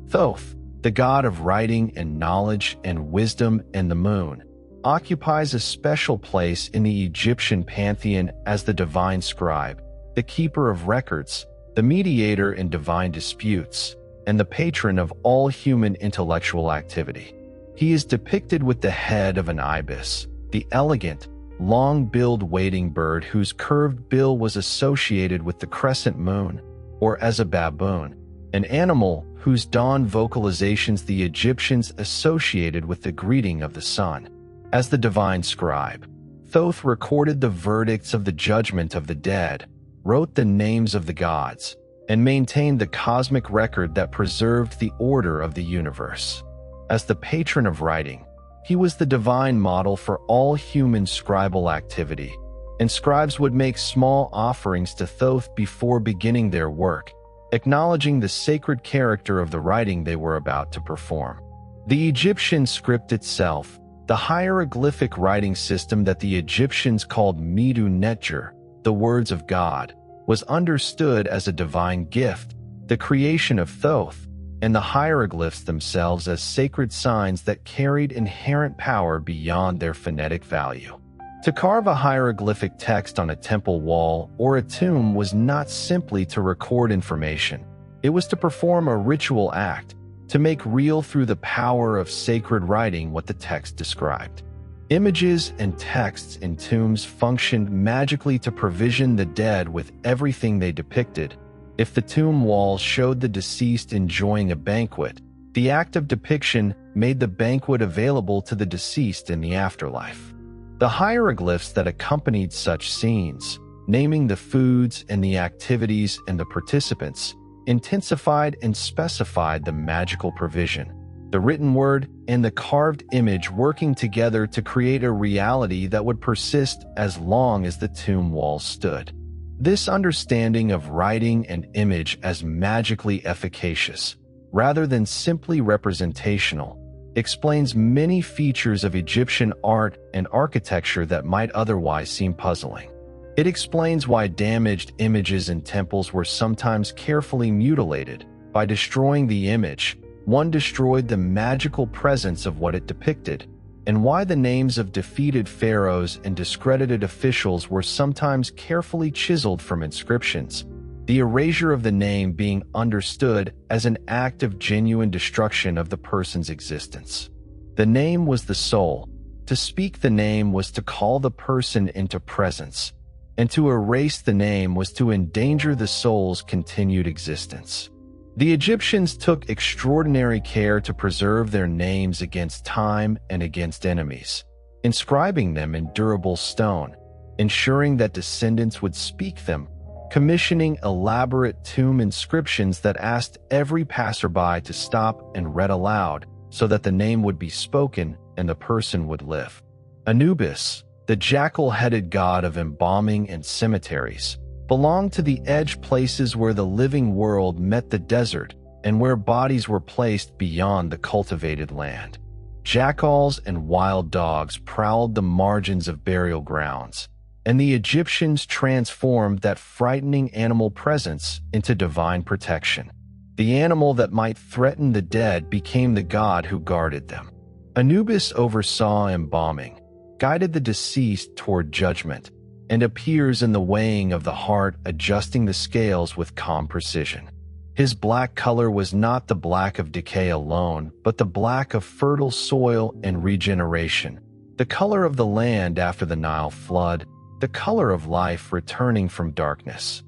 Speaker 1: Thoth, the god of writing and knowledge and wisdom and the moon, occupies a special place in the Egyptian pantheon as the divine scribe, the keeper of records, the mediator in divine disputes, and the patron of all human intellectual activity. He is depicted with the head of an ibis, the elegant, long-billed wading bird whose curved bill was associated with the crescent moon, or as a baboon, an animal whose dawn vocalizations the Egyptians associated with the greeting of the sun. As the divine scribe, Thoth recorded the verdicts of the judgment of the dead, wrote the names of the gods, and maintained the cosmic record that preserved the order of the universe. As the patron of writing, he was the divine model for all human scribal activity, and scribes would make small offerings to Thoth before beginning their work, acknowledging the sacred character of the writing they were about to perform. The Egyptian script itself, the hieroglyphic writing system that the Egyptians called Midu Netjer, the words of God, was understood as a divine gift, the creation of Thoth, and the hieroglyphs themselves as sacred signs that carried inherent power beyond their phonetic value. To carve a hieroglyphic text on a temple wall or a tomb was not simply to record information. It was to perform a ritual act, to make real through the power of sacred writing what the text described. Images and texts in tombs functioned magically to provision the dead with everything they depicted. If the tomb walls showed the deceased enjoying a banquet, the act of depiction made the banquet available to the deceased in the afterlife. The hieroglyphs that accompanied such scenes, naming the foods and the activities and the participants, intensified and specified the magical provision. The written word and the carved image working together to create a reality that would persist as long as the tomb walls stood. This understanding of writing and image as magically efficacious, rather than simply representational, explains many features of Egyptian art and architecture that might otherwise seem puzzling. It explains why damaged images in temples were sometimes carefully mutilated. By destroying the image, one destroyed the magical presence of what it depicted, and why the names of defeated pharaohs and discredited officials were sometimes carefully chiseled from inscriptions, the erasure of the name being understood as an act of genuine destruction of the person's existence. The name was the soul. To speak the name was to call the person into presence, and to erase the name was to endanger the soul's continued existence. The Egyptians took extraordinary care to preserve their names against time and against enemies, inscribing them in durable stone, ensuring that descendants would speak them, commissioning elaborate tomb inscriptions that asked every passerby to stop and read aloud so that the name would be spoken and the person would live. Anubis, the jackal-headed god of embalming and cemeteries, belonged to the edge places where the living world met the desert and where bodies were placed beyond the cultivated land. Jackals and wild dogs prowled the margins of burial grounds, and the Egyptians transformed that frightening animal presence into divine protection. The animal that might threaten the dead became the god who guarded them. Anubis oversaw embalming, guided the deceased toward judgment, and appears in the weighing of the heart, adjusting the scales with calm precision. His black color was not the black of decay alone, but the black of fertile soil and regeneration, the color of the land after the Nile flood, the color of life returning from darkness.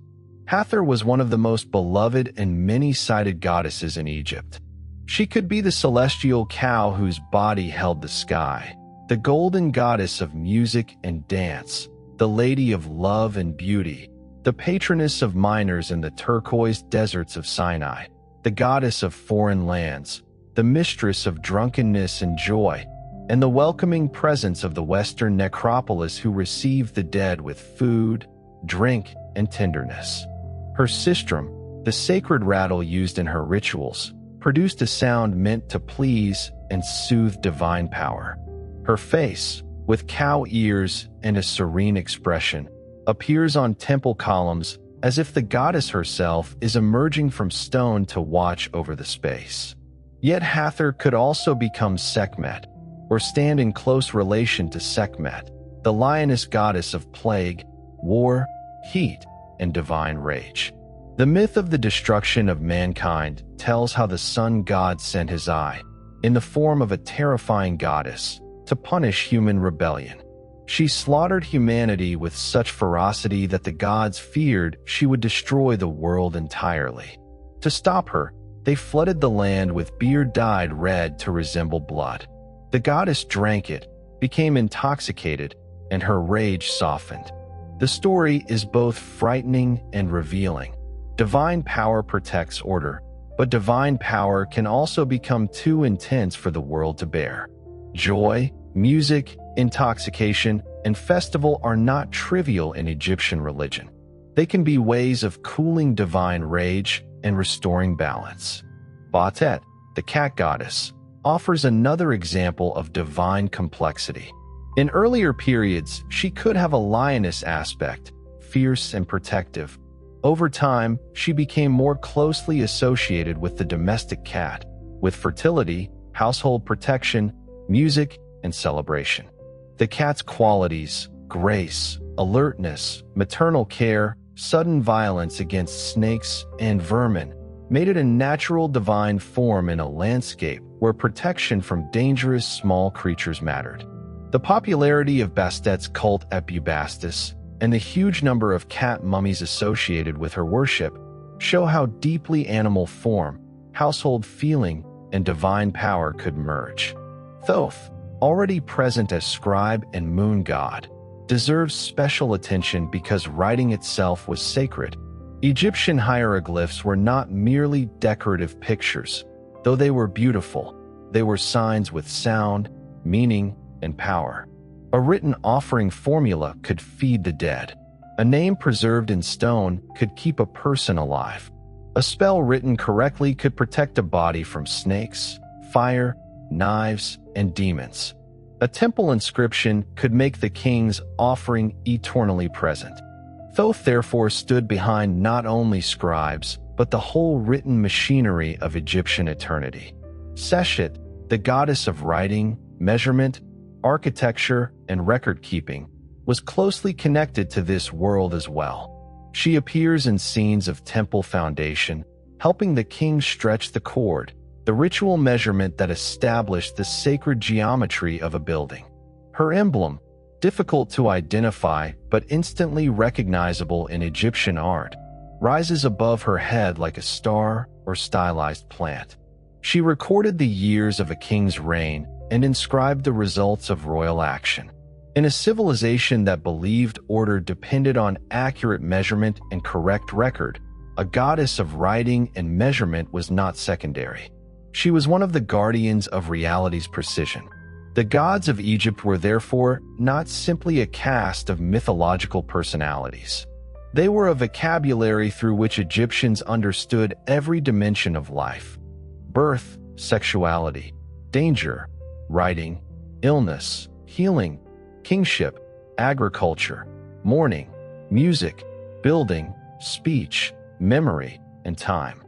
Speaker 1: Hathor was one of the most beloved and many-sided goddesses in Egypt. She could be the celestial cow whose body held the sky, the golden goddess of music and dance, the lady of love and beauty, the patroness of miners in the turquoise deserts of Sinai, the goddess of foreign lands, the mistress of drunkenness and joy, and the welcoming presence of the Western necropolis who received the dead with food, drink, and tenderness. Her sistrum, the sacred rattle used in her rituals, produced a sound meant to please and soothe divine power. Her face, with cow ears and a serene expression, appears on temple columns as if the goddess herself is emerging from stone to watch over the space. Yet Hathor could also become Sekhmet, or stand in close relation to Sekhmet, the lioness goddess of plague, war, heat, and divine rage. The myth of the destruction of mankind tells how the sun god sent his eye, in the form of a terrifying goddess, to punish human rebellion. She slaughtered humanity with such ferocity that the gods feared she would destroy the world entirely. To stop her, they flooded the land with beer dyed red to resemble blood. The goddess drank it, became intoxicated, and her rage softened. The story is both frightening and revealing. Divine power protects order, but divine power can also become too intense for the world to bear. Joy, music, intoxication, and festival are not trivial in Egyptian religion. They can be ways of cooling divine rage and restoring balance. Batet, the cat goddess, offers another example of divine complexity. In earlier periods, she could have a lioness aspect, fierce and protective. Over time, she became more closely associated with the domestic cat, with fertility, household protection, music, and celebration. The cat's qualities, grace, alertness, maternal care, sudden violence against snakes and vermin, made it a natural divine form in a landscape where protection from dangerous small creatures mattered. The popularity of Bastet's cult at Bubastis and the huge number of cat mummies associated with her worship show how deeply animal form, household feeling, and divine power could merge. Thoth, already present as scribe and moon god, deserves special attention because writing itself was sacred. Egyptian hieroglyphs were not merely decorative pictures. Though they were beautiful, they were signs with sound, meaning, and power. A written offering formula could feed the dead. A name preserved in stone could keep a person alive. A spell written correctly could protect a body from snakes, fire, knives, and demons. A temple inscription could make the king's offering eternally present. Thoth therefore stood behind not only scribes, but the whole written machinery of Egyptian eternity. Seshet, the goddess of writing, measurement, architecture, and record-keeping, was closely connected to this world as well. She appears in scenes of temple foundation, helping the king stretch the cord, the ritual measurement that established the sacred geometry of a building. Her emblem, difficult to identify but instantly recognizable in Egyptian art, rises above her head like a star or stylized plant. She recorded the years of a king's reign and inscribed the results of royal action. In a civilization that believed order depended on accurate measurement and correct record, a goddess of writing and measurement was not secondary. She was one of the guardians of reality's precision. The gods of Egypt were therefore not simply a cast of mythological personalities. They were a vocabulary through which Egyptians understood every dimension of life: birth, sexuality, danger, writing, illness, healing, kingship, agriculture, mourning, music, building, speech, memory, and time.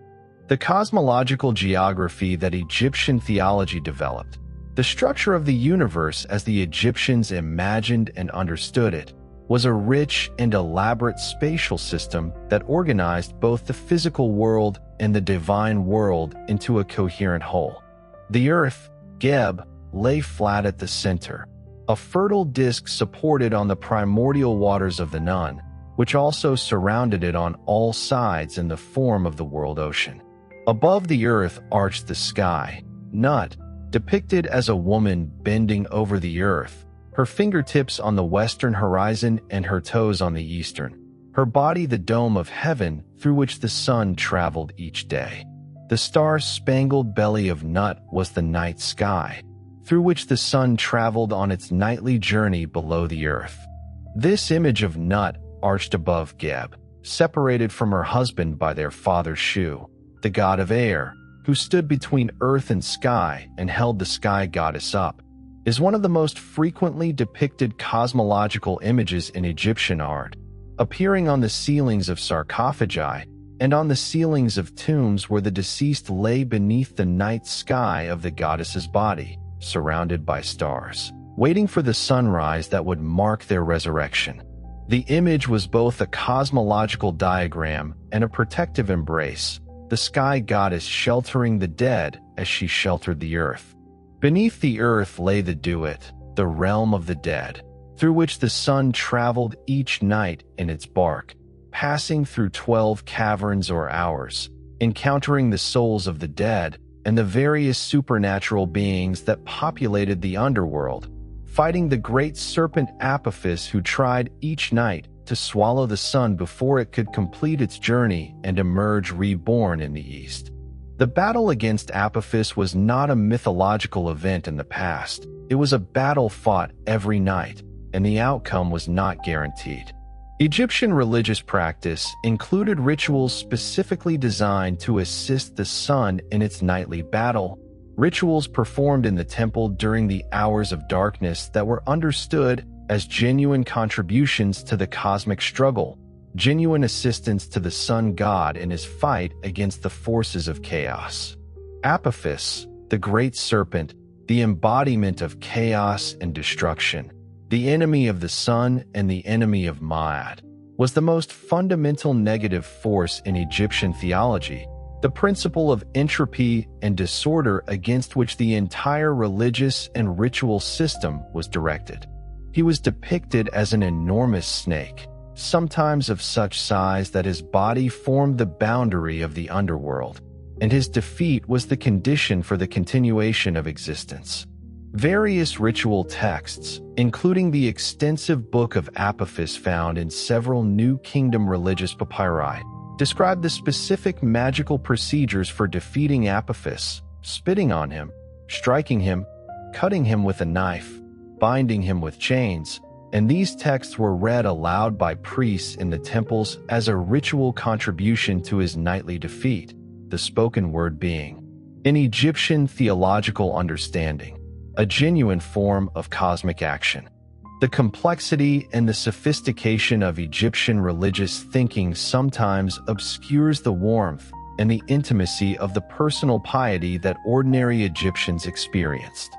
Speaker 1: The cosmological geography that Egyptian theology developed, the structure of the universe as the Egyptians imagined and understood it, was a rich and elaborate spatial system that organized both the physical world and the divine world into a coherent whole. The earth, Geb, lay flat at the center, a fertile disk supported on the primordial waters of the Nun, which also surrounded it on all sides in the form of the world ocean. Above the earth arched the sky, Nut, depicted as a woman bending over the earth, her fingertips on the western horizon and her toes on the eastern, her body the dome of heaven through which the sun traveled each day. The star-spangled belly of Nut was the night sky, through which the sun traveled on its nightly journey below the earth. This image of Nut arched above Geb, separated from her husband by their father Shu, the god of air, who stood between earth and sky and held the sky goddess up, is one of the most frequently depicted cosmological images in Egyptian art, appearing on the ceilings of sarcophagi and on the ceilings of tombs where the deceased lay beneath the night sky of the goddess's body, surrounded by stars, waiting for the sunrise that would mark their resurrection. The image was both a cosmological diagram and a protective embrace, the sky goddess sheltering the dead as she sheltered the earth. Beneath the earth lay the Duat, the realm of the dead, through which the sun traveled each night in its bark, passing through 12 caverns or hours, encountering the souls of the dead and the various supernatural beings that populated the underworld, fighting the great serpent Apophis who tried each night to swallow the sun before it could complete its journey and emerge reborn in the east. The battle against Apophis was not a mythological event in the past. It was a battle fought every night, and the outcome was not guaranteed. Egyptian religious practice included rituals specifically designed to assist the sun in its nightly battle, rituals performed in the temple during the hours of darkness that were understood as genuine contributions to the cosmic struggle, genuine assistance to the sun god in his fight against the forces of chaos. Apophis, the great serpent, the embodiment of chaos and destruction, the enemy of the sun and the enemy of Ma'at, was the most fundamental negative force in Egyptian theology, the principle of entropy and disorder against which the entire religious and ritual system was directed. He was depicted as an enormous snake, sometimes of such size that his body formed the boundary of the underworld, and his defeat was the condition for the continuation of existence. Various ritual texts, including the extensive Book of Apophis found in several New Kingdom religious papyri, describe the specific magical procedures for defeating Apophis: spitting on him, striking him, cutting him with a knife, binding him with chains, and these texts were read aloud by priests in the temples as a ritual contribution to his nightly defeat, the spoken word being, in Egyptian theological understanding, a genuine form of cosmic action. The complexity and the sophistication of Egyptian religious thinking sometimes obscures the warmth and the intimacy of the personal piety that ordinary Egyptians experienced.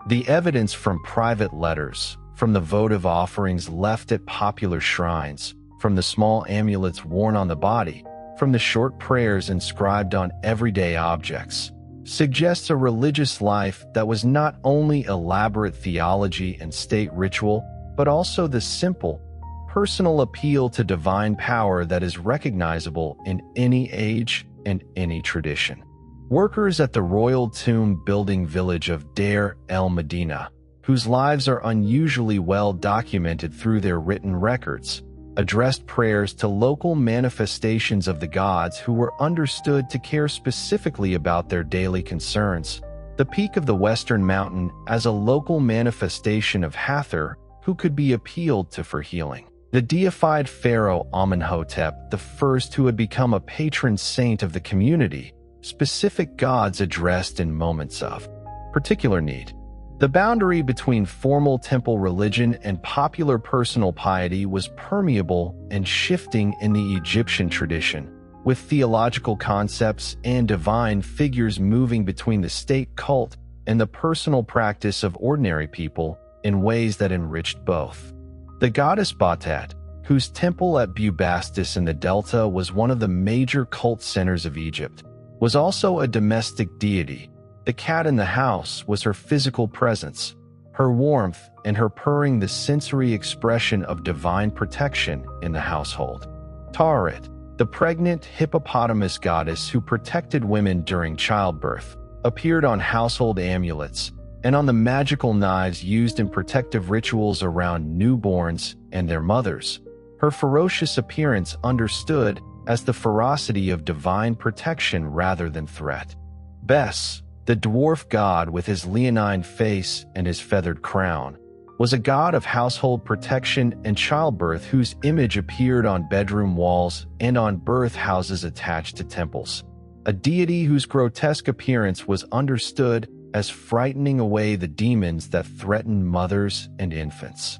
Speaker 1: The evidence from private letters, from the votive offerings left at popular shrines, from the small amulets worn on the body, from the short prayers inscribed on everyday objects, suggests a religious life that was not only elaborate theology and state ritual, but also the simple, personal appeal to divine power that is recognizable in any age and any tradition. Workers at the royal tomb building village of Deir el-Medina, whose lives are unusually well documented through their written records, addressed prayers to local manifestations of the gods who were understood to care specifically about their daily concerns. The peak of the western mountain as a local manifestation of Hathor, who could be appealed to for healing. The deified pharaoh Amenhotep I, who had become a patron saint of the community, specific gods addressed in moments of particular need. The boundary between formal temple religion and popular personal piety was permeable and shifting in the Egyptian tradition, with theological concepts and divine figures moving between the state cult and the personal practice of ordinary people in ways that enriched both. The goddess Batat, whose temple at Bubastis in the Delta was one of the major cult centers of Egypt, was also a domestic deity. The cat in the house was her physical presence, her warmth and her purring the sensory expression of divine protection in the household. Taret, the pregnant hippopotamus goddess who protected women during childbirth, appeared on household amulets and on the magical knives used in protective rituals around newborns and their mothers. Her ferocious appearance understood as the ferocity of divine protection rather than threat. Bes, the dwarf god with his leonine face and his feathered crown, was a god of household protection and childbirth whose image appeared on bedroom walls and on birth houses attached to temples. A deity whose grotesque appearance was understood as frightening away the demons that threatened mothers and infants.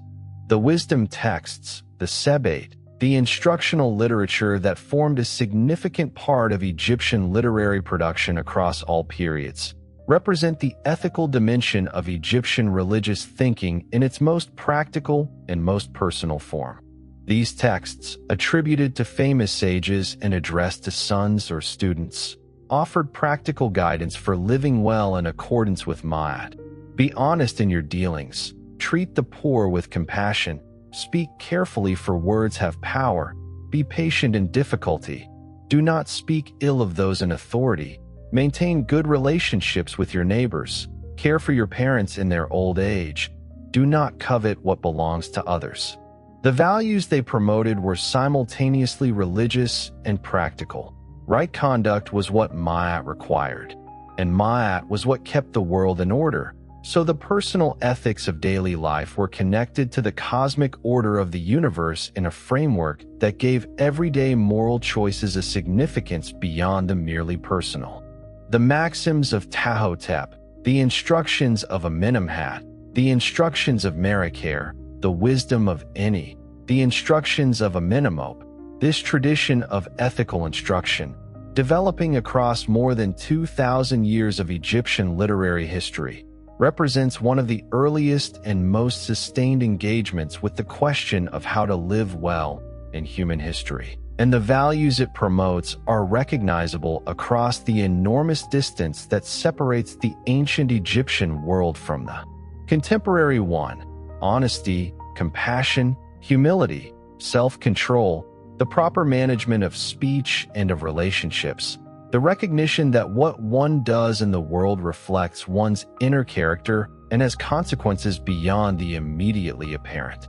Speaker 1: The wisdom texts, the Sebate, the instructional literature that formed a significant part of Egyptian literary production across all periods, represent the ethical dimension of Egyptian religious thinking in its most practical and most personal form. These texts, attributed to famous sages and addressed to sons or students, offered practical guidance for living well in accordance with Ma'at. Be honest in your dealings, treat the poor with compassion, speak carefully for words have power, be patient in difficulty, do not speak ill of those in authority, maintain good relationships with your neighbors, care for your parents in their old age, do not covet what belongs to others. The values they promoted were simultaneously religious and practical. Right conduct was what Ma'at required, and Ma'at was what kept the world in order, so the personal ethics of daily life were connected to the cosmic order of the universe in a framework that gave everyday moral choices a significance beyond the merely personal. The maxims of Tahotep, the instructions of Amenemhat, the instructions of Merakare, the wisdom of Eni, the instructions of Amenemop, this tradition of ethical instruction, developing across more than 2,000 years of Egyptian literary history, represents one of the earliest and most sustained engagements with the question of how to live well in human history. and the values it promotes are recognizable across the enormous distance that separates the ancient Egyptian world from the contemporary one. Honesty, compassion, humility, self-control, the proper management of speech and of relationships, the recognition that what one does in the world reflects one's inner character and has consequences beyond the immediately apparent.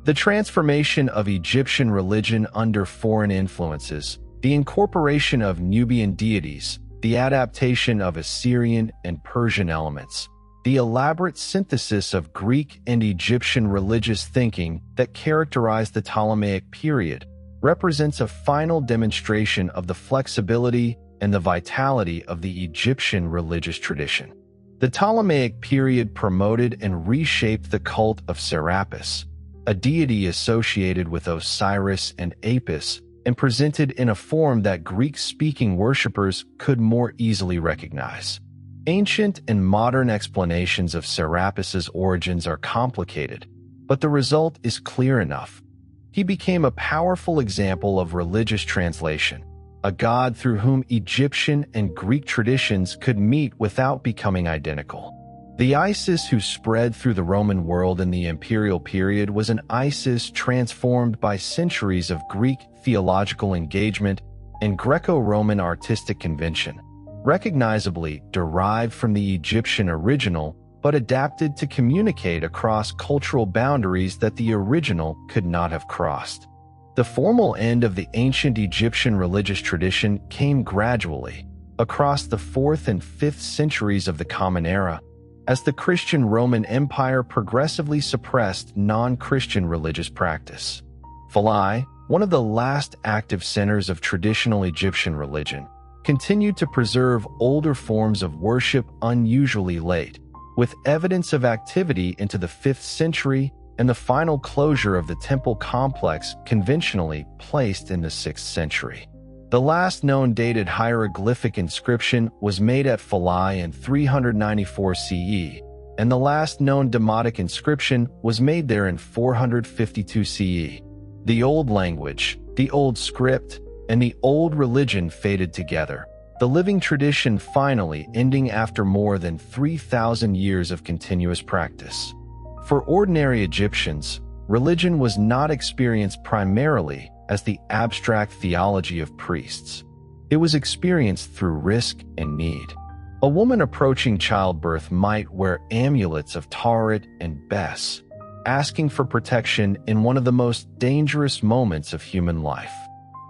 Speaker 1: The transformation of Egyptian religion under foreign influences, the incorporation of Nubian deities, the adaptation of Assyrian and Persian elements, the elaborate synthesis of Greek and Egyptian religious thinking that characterized the Ptolemaic period, represents a final demonstration of the flexibility and the vitality of the Egyptian religious tradition. The Ptolemaic period promoted and reshaped the cult of Serapis, a deity associated with Osiris and Apis, and presented in a form that Greek-speaking worshippers could more easily recognize. Ancient and modern explanations of Serapis's origins are complicated, but the result is clear enough. He became a powerful example of religious translation, a god through whom Egyptian and Greek traditions could meet without becoming identical. The Isis who spread through the Roman world in the imperial period was an Isis transformed by centuries of Greek theological engagement and Greco-Roman artistic convention, recognizably derived from the Egyptian original but adapted to communicate across cultural boundaries that the original could not have crossed. The formal end of the ancient Egyptian religious tradition came gradually, across the 4th and 5th centuries of the Common Era, as the Christian Roman Empire progressively suppressed non-Christian religious practice. Philae, one of the last active centers of traditional Egyptian religion, continued to preserve older forms of worship unusually late, with evidence of activity into the 5th century and the final closure of the temple complex conventionally placed in the 6th century. The last known dated hieroglyphic inscription was made at Philae in 394 CE, and the last known Demotic inscription was made there in 452 CE. The old language, the old script, and the old religion faded together, the living tradition finally ending after more than 3,000 years of continuous practice. For ordinary Egyptians, religion was not experienced primarily as the abstract theology of priests. It was experienced through risk and need. A woman approaching childbirth might wear amulets of Taret and Bes, asking for protection in one of the most dangerous moments of human life.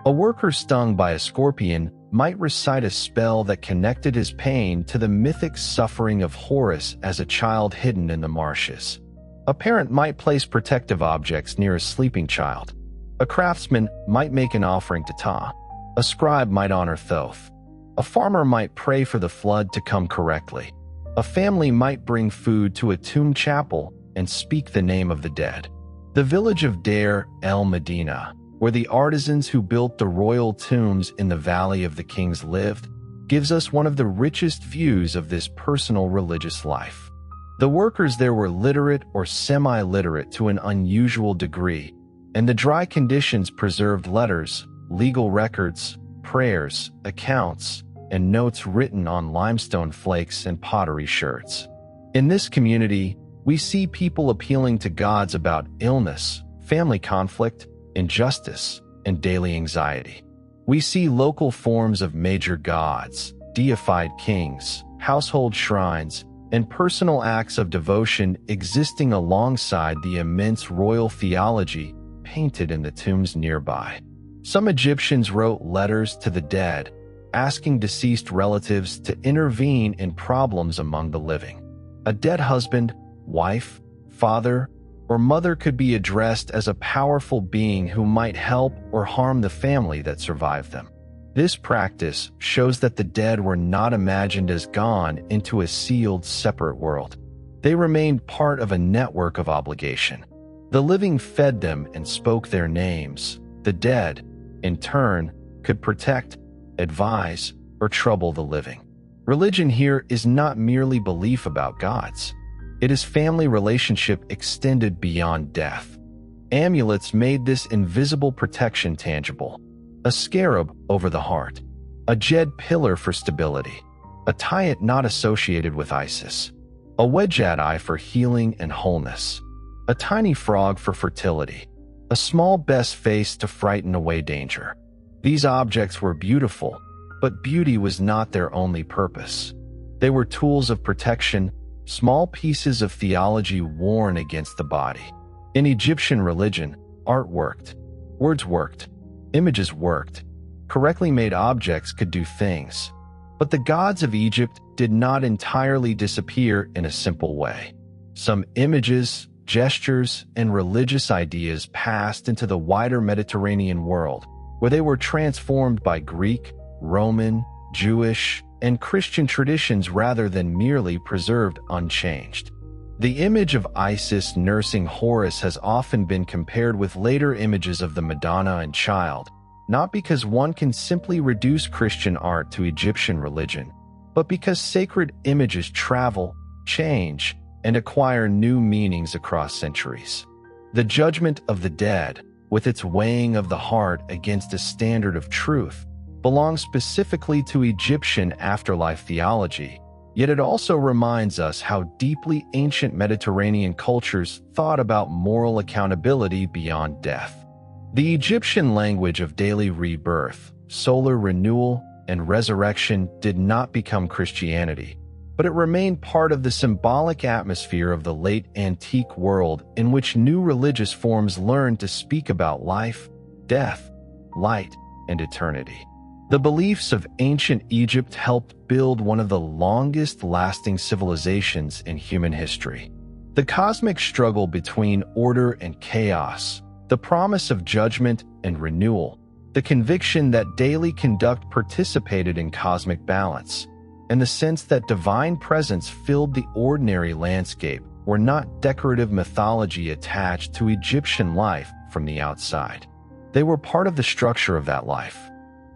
Speaker 1: A worker stung by a scorpion might recite a spell that connected his pain to the mythic suffering of Horus as a child hidden in the marshes. A parent might place protective objects near a sleeping child. A craftsman might make an offering to Ta. A scribe might honor Thoth. A farmer might pray for the flood to come correctly. A family might bring food to a tomb chapel and speak the name of the dead. The village of Deir el-Medina, where the artisans who built the royal tombs in the Valley of the Kings lived, gives us one of the richest views of this personal religious life. The workers there were literate or semi-literate to an unusual degree, and the dry conditions preserved letters, legal records, prayers, accounts, and notes written on limestone flakes and pottery sherds. In this community, we see people appealing to gods about illness, family conflict, injustice, and daily anxiety. We see local forms of major gods, deified kings, household shrines, and personal acts of devotion existing alongside the immense royal theology painted in the tombs nearby. Some Egyptians wrote letters to the dead, asking deceased relatives to intervene in problems among the living. A dead husband, wife, father, or mother could be addressed as a powerful being who might help or harm the family that survived them. This practice shows that the dead were not imagined as gone into a sealed, separate world. They remained part of a network of obligation. The living fed them and spoke their names. The dead, in turn, could protect, advise, or trouble the living. Religion here is not merely belief about gods. It is family relationship extended beyond death. Amulets made this invisible protection tangible. a scarab over the heart, a jed pillar for stability, a tayat not associated with Isis, a wedjad eye for healing and wholeness, a tiny frog for fertility, a small best face to frighten away danger. These objects were beautiful, but beauty was not their only purpose. They were tools of protection, small pieces of theology worn against the body. In Egyptian religion, art worked, words worked, images worked. Correctly made objects could do things. But the gods of Egypt did not entirely disappear in a simple way. Some images, gestures, and religious ideas passed into the wider Mediterranean world, where they were transformed by Greek, Roman, Jewish, and Christian traditions rather than merely preserved unchanged. The image of Isis nursing Horus has often been compared with later images of the Madonna and Child, not because one can simply reduce Christian art to Egyptian religion, but because sacred images travel, change, and acquire new meanings across centuries. The judgment of the dead, with its weighing of the heart against a standard of truth, belongs specifically to Egyptian afterlife theology, yet it also reminds us how deeply ancient Mediterranean cultures thought about moral accountability beyond death. The Egyptian language of daily rebirth, solar renewal, and resurrection did not become Christianity, but it remained part of the symbolic atmosphere of the late antique world in which new religious forms learned to speak about life, death, light, and eternity. The beliefs of ancient Egypt helped build one of the longest-lasting civilizations in human history. The cosmic struggle between order and chaos, the promise of judgment and renewal, the conviction that daily conduct participated in cosmic balance, and the sense that divine presence filled the ordinary landscape were not decorative mythology attached to Egyptian life from the outside. They were part of the structure of that life.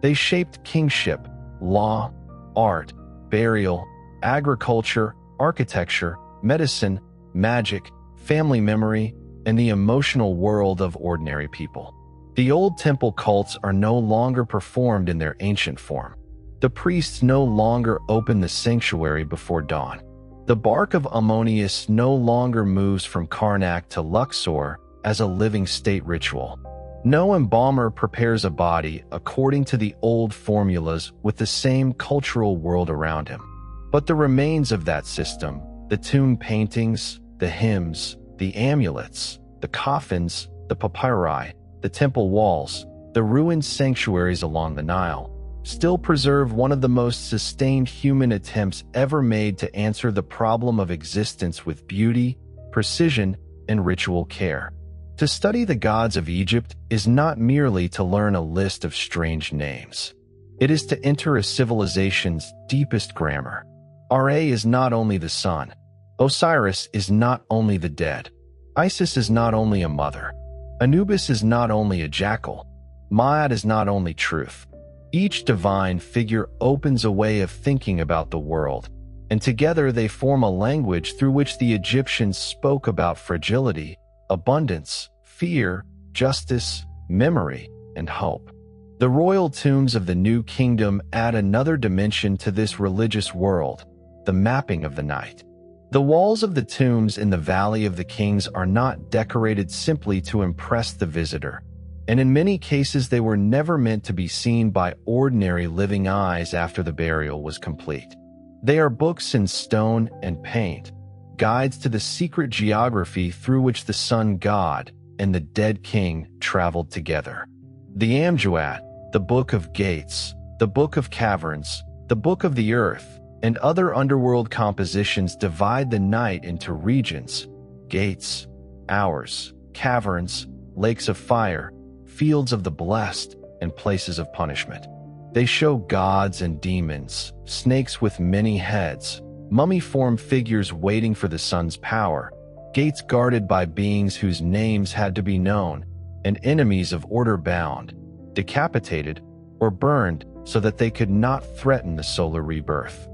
Speaker 1: They shaped kingship, law, art, burial, agriculture, architecture, medicine, magic, family memory, and the emotional world of ordinary people. The old temple cults are no longer performed in their ancient form. The priests no longer open the sanctuary before dawn. The bark of Ammonius no longer moves from Karnak to Luxor as a living state ritual. No embalmer prepares a body according to the old formulas with the same cultural world around him. But the remains of that system, the tomb paintings, the hymns, the amulets, the coffins, the papyri, the temple walls, the ruined sanctuaries along the Nile, still preserve one of the most sustained human attempts ever made to answer the problem of existence with beauty, precision, and ritual care. To study the gods of Egypt is not merely to learn a list of strange names. It is to enter a civilization's deepest grammar. Ra is not only the sun. Osiris is not only the dead. Isis is not only a mother. Anubis is not only a jackal. Ma'at is not only truth. Each divine figure opens a way of thinking about the world, and together they form a language through which the Egyptians spoke about fragility, abundance, fear, justice, memory, and hope. The royal tombs of the New Kingdom add another dimension to this religious world, the mapping of the night. The walls of the tombs in the Valley of the Kings are not decorated simply to impress the visitor, and in many cases they were never meant to be seen by ordinary living eyes after the burial was complete. They are books in stone and paint, guides to the secret geography through which the sun god and the dead king traveled together. The Amjuat, the Book of Gates, the Book of Caverns, the Book of the Earth, and other underworld compositions divide the night into regions, gates, hours, caverns, lakes of fire, fields of the blessed, and places of punishment. They show gods and demons, snakes with many heads, mummy-formed figures waiting for the sun's power, gates guarded by beings whose names had to be known, and enemies of order bound, decapitated, or burned so that they could not threaten the solar rebirth.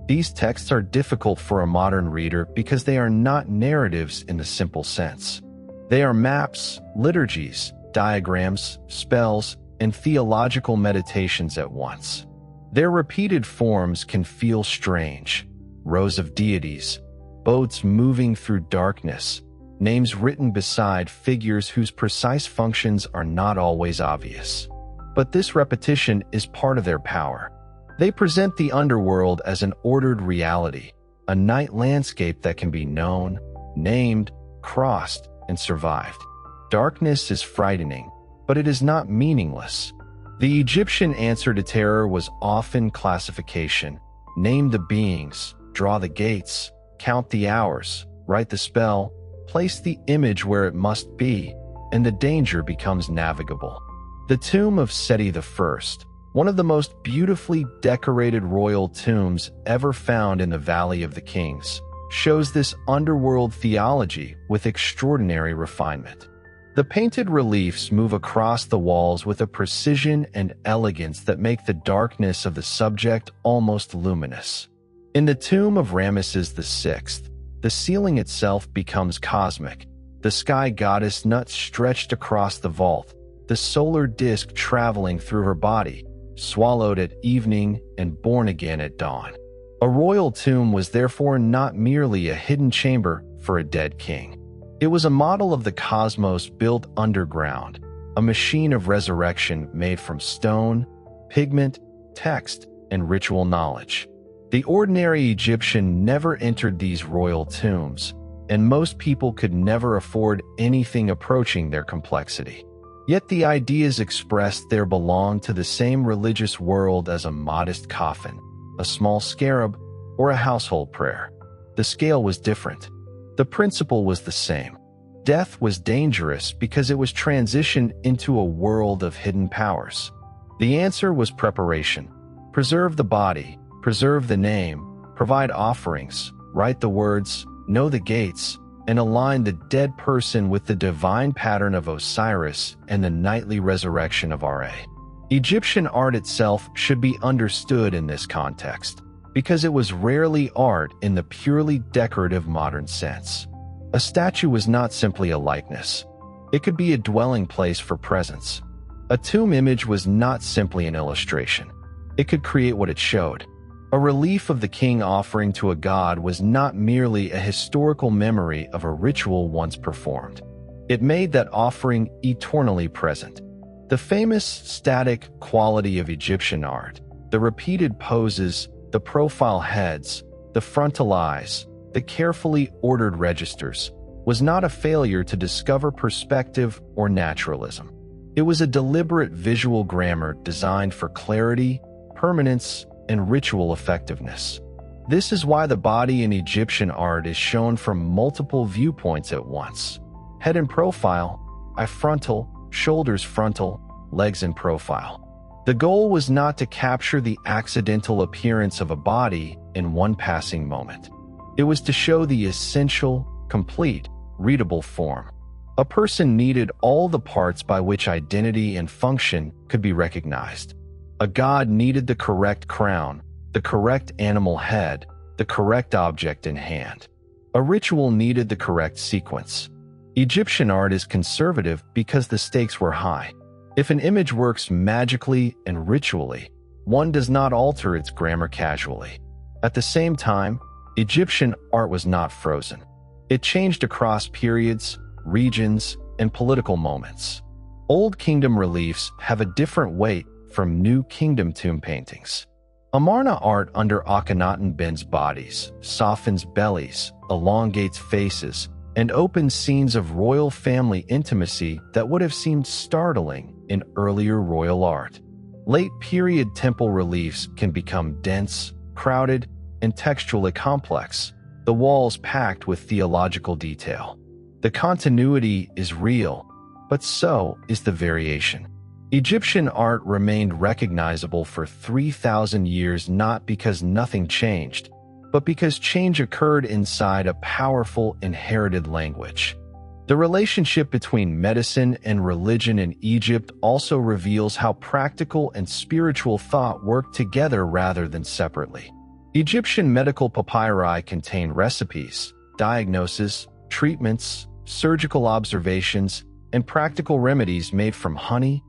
Speaker 1: These texts are difficult for a modern reader because they are not narratives in the simple sense. They are maps, liturgies, diagrams, spells, and theological meditations at once. Their repeated forms can feel strange: rows of deities, boats moving through darkness, names written beside figures whose precise functions are not always obvious. But this repetition is part of their power. They present the underworld as an ordered reality, a night landscape that can be known, named, crossed, and survived. Darkness is frightening, but it is not meaningless. The Egyptian answer to terror was often classification. Name the beings, draw the gates, count the hours, write the spell, place the image where it must be, and the danger becomes navigable. The tomb of Seti I, one of the most beautifully decorated royal tombs ever found in the Valley of the Kings, shows this underworld theology with extraordinary refinement. The painted reliefs move across the walls with a precision and elegance that make the darkness of the subject almost luminous. In the tomb of Ramesses VI, the ceiling itself becomes cosmic, the sky goddess Nut stretched across the vault, the solar disk traveling through her body, swallowed at evening and born again at dawn. A royal tomb was therefore not merely a hidden chamber for a dead king. It was a model of the cosmos built underground, a machine of resurrection made from stone, pigment, text, and ritual knowledge. The ordinary Egyptian never entered these royal tombs, and most people could never afford anything approaching their complexity. Yet the ideas expressed there belonged to the same religious world as a modest coffin, a small scarab, or a household prayer. The scale was different. The principle was the same. Death was dangerous because it was transitioned into a world of hidden powers. The answer was preparation. Preserve the body, preserve the name, provide offerings, write the words, know the gates, and align the dead person with the divine pattern of Osiris and the nightly resurrection of Ra. Egyptian art itself should be understood in this context, because it was rarely art in the purely decorative modern sense. A statue was not simply a likeness. It could be a dwelling place for presence. A tomb image was not simply an illustration. It could create what it showed. A relief of the king offering to a god was not merely a historical memory of a ritual once performed. It made that offering eternally present. The famous static quality of Egyptian art, the repeated poses, the profile heads, the frontal eyes, the carefully ordered registers, was not a failure to discover perspective or naturalism. It was a deliberate visual grammar designed for clarity, permanence, and ritual effectiveness. This is why the body in Egyptian art is shown from multiple viewpoints at once. Head in profile, eye frontal, shoulders frontal, legs in profile. The goal was not to capture the accidental appearance of a body in one passing moment. It was to show the essential, complete, readable form. A person needed all the parts by which identity and function could be recognized. A god needed the correct crown, the correct animal head, the correct object in hand. A ritual needed the correct sequence. Egyptian art is conservative because the stakes were high. If an image works magically and ritually, one does not alter its grammar casually. At the same time, Egyptian art was not frozen. It changed across periods, regions, and political moments. Old Kingdom reliefs have a different weight from New Kingdom tomb paintings. Amarna art under Akhenaten bends bodies, softens bellies, elongates faces, and opens scenes of royal family intimacy that would have seemed startling in earlier royal art. Late period temple reliefs can become dense, crowded, and textually complex, the walls packed with theological detail. The continuity is real, but so is the variation. Egyptian art remained recognizable for 3,000 years not because nothing changed, but because change occurred inside a powerful inherited language. The relationship between medicine and religion in Egypt also reveals how practical and spiritual thought worked together rather than separately. Egyptian medical papyri contain recipes, diagnoses, treatments, surgical observations, and practical remedies made from honey,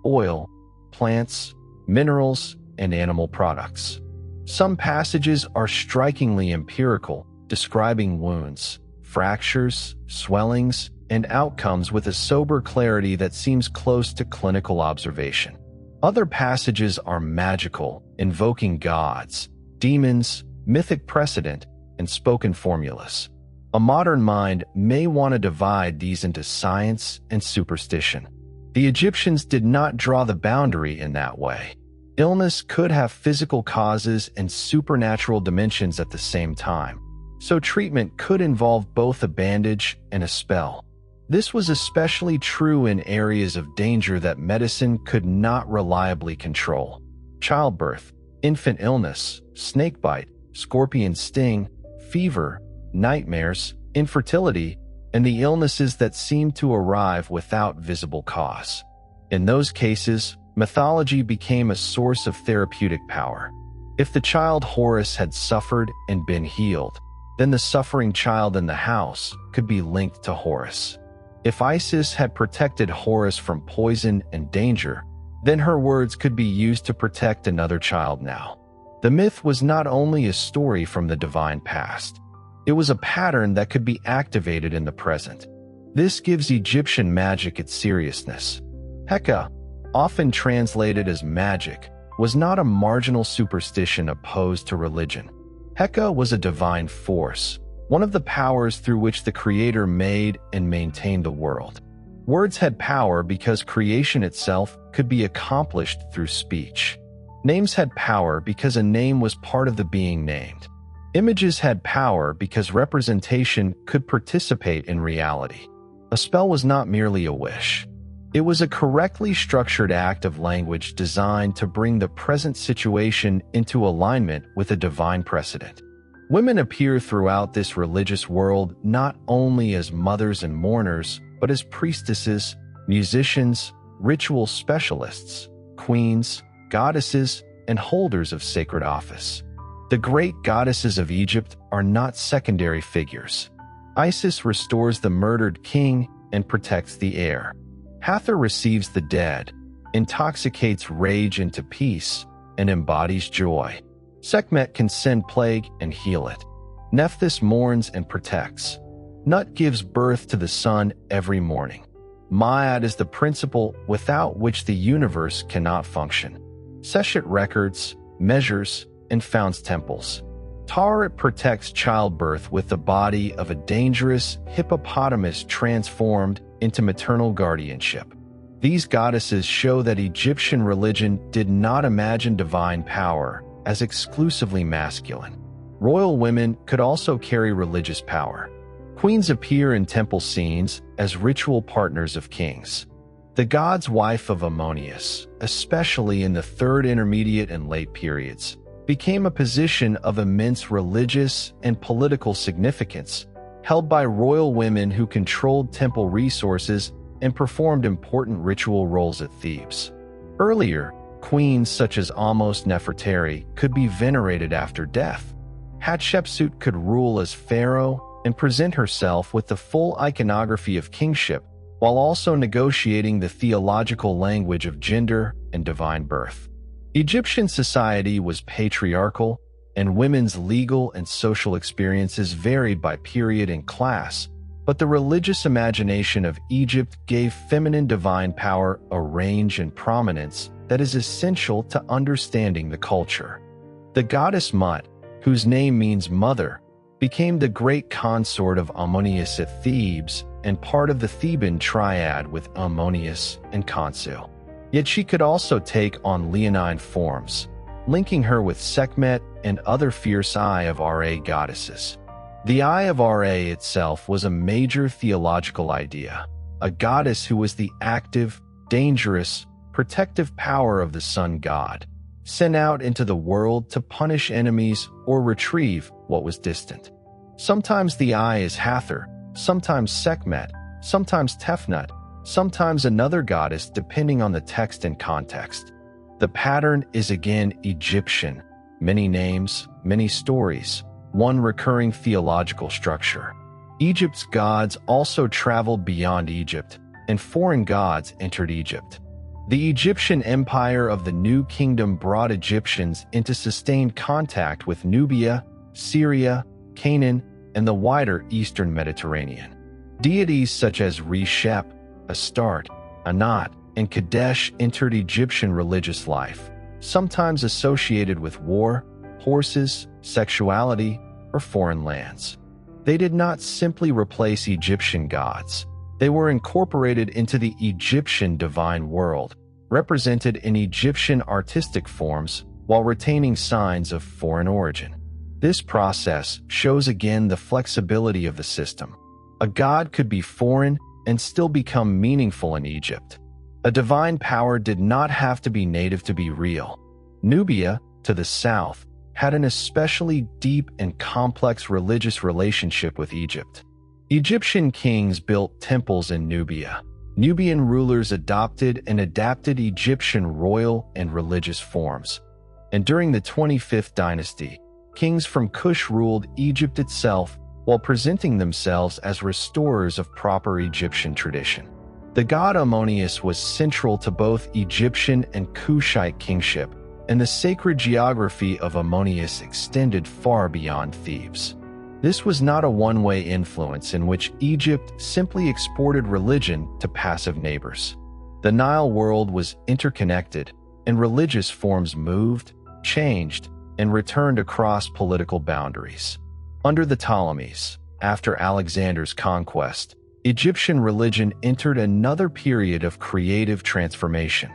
Speaker 1: oil, plants, minerals, and animal products. Some passages are strikingly empirical, describing wounds, fractures, swellings, and outcomes with a sober clarity that seems close to clinical observation. Other passages are magical, invoking gods, demons, mythic precedent, and spoken formulas. A modern mind may want to divide these into science and superstition. The Egyptians did not draw the boundary in that way. Illness could have physical causes and supernatural dimensions at the same time, so treatment could involve both a bandage and a spell. This was especially true in areas of danger that medicine could not reliably control: childbirth, infant illness, snakebite, scorpion sting, fever, nightmares, infertility, and the illnesses that seem to arrive without visible cause. In those cases, mythology became a source of therapeutic power. If the child Horus had suffered and been healed, then the suffering child in the house could be linked to Horus. If Isis had protected Horus from poison and danger, then her words could be used to protect another child now. The myth was not only a story from the divine past, it was a pattern that could be activated in the present. This gives Egyptian magic its seriousness. Heka, often translated as magic, was not a marginal superstition opposed to religion. Heka was a divine force, one of the powers through which the Creator made and maintained the world. Words had power because creation itself could be accomplished through speech. Names had power because a name was part of the being named. Images had power because representation could participate in reality. A spell was not merely a wish. It was a correctly structured act of language designed to bring the present situation into alignment with a divine precedent. Women appear throughout this religious world not only as mothers and mourners, but as priestesses, musicians, ritual specialists, queens, goddesses, and holders of sacred office. The great goddesses of Egypt are not secondary figures. Isis restores the murdered king and protects the heir. Hathor receives the dead, intoxicates rage into peace, and embodies joy. Sekhmet can send plague and heal it. Nephthys mourns and protects. Nut gives birth to the sun every morning. Ma'at is the principle without which the universe cannot function. Seshet records, measures, and founds temples. Taret protects childbirth with the body of a dangerous hippopotamus transformed into maternal guardianship. These goddesses show that Egyptian religion did not imagine divine power as exclusively masculine. Royal women could also carry religious power. Queens appear in temple scenes as ritual partners of kings. The god's wife of Ammonius, especially in the Third Intermediate and late periods, became a position of immense religious and political significance, held by royal women who controlled temple resources and performed important ritual roles at Thebes. Earlier, queens such as Ahmose Nefertari could be venerated after death. Hatshepsut could rule as pharaoh and present herself with the full iconography of kingship, while also negotiating the theological language of gender and divine birth. Egyptian society was patriarchal, and women's legal and social experiences varied by period and class, but the religious imagination of Egypt gave feminine divine power a range and prominence that is essential to understanding the culture. The goddess Mut, whose name means mother, became the great consort of Ammonius at Thebes and part of the Theban triad with Ammonius and Khonsu. Yet she could also take on leonine forms, linking her with Sekhmet and other fierce Eye of Ra goddesses. The Eye of Ra itself was a major theological idea, a goddess who was the active, dangerous, protective power of the sun god, sent out into the world to punish enemies or retrieve what was distant. Sometimes the Eye is Hathor, sometimes Sekhmet, sometimes Tefnut, sometimes another goddess depending on the text and context. The pattern is again Egyptian, many names, many stories, one recurring theological structure. Egypt's gods also traveled beyond Egypt, and foreign gods entered Egypt. The Egyptian Empire of the New Kingdom brought Egyptians into sustained contact with Nubia, Syria, Canaan, and the wider Eastern Mediterranean. Deities such as Re-Shep, Astarte, Anat, and Kadesh entered Egyptian religious life, sometimes associated with war, horses, sexuality, or foreign lands. They did not simply replace Egyptian gods. They were incorporated into the Egyptian divine world, represented in Egyptian artistic forms while retaining signs of foreign origin. This process shows again the flexibility of the system. A god could be foreign and still become meaningful in Egypt. A divine power did not have to be native to be real. Nubia, to the south, had an especially deep and complex religious relationship with Egypt. Egyptian kings built temples in Nubia. Nubian rulers adopted and adapted Egyptian royal and religious forms. And during the 25th dynasty, kings from Kush ruled Egypt itself while presenting themselves as restorers of proper Egyptian tradition. The god Ammonius was central to both Egyptian and Kushite kingship, and the sacred geography of Ammonius extended far beyond Thebes. This was not a one-way influence in which Egypt simply exported religion to passive neighbors. The Nile world was interconnected, and religious forms moved, changed, and returned across political boundaries. Under the Ptolemies, after Alexander's conquest, Egyptian religion entered another period of creative transformation.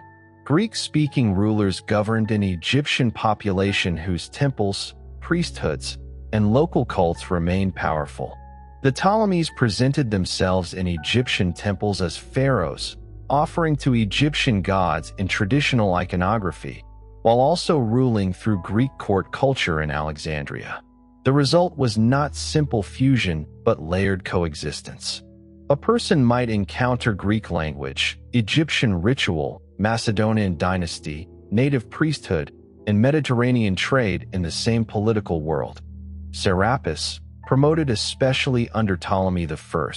Speaker 1: Greek-speaking rulers governed an Egyptian population whose temples, priesthoods, and local cults remained powerful. The Ptolemies presented themselves in Egyptian temples as pharaohs, offering to Egyptian gods in traditional iconography, while also ruling through Greek court culture in Alexandria. The result was not simple fusion, but layered coexistence. A person might encounter Greek language, Egyptian ritual, Macedonian dynasty, native priesthood, and Mediterranean trade in the same political world. Serapis, promoted especially under Ptolemy I,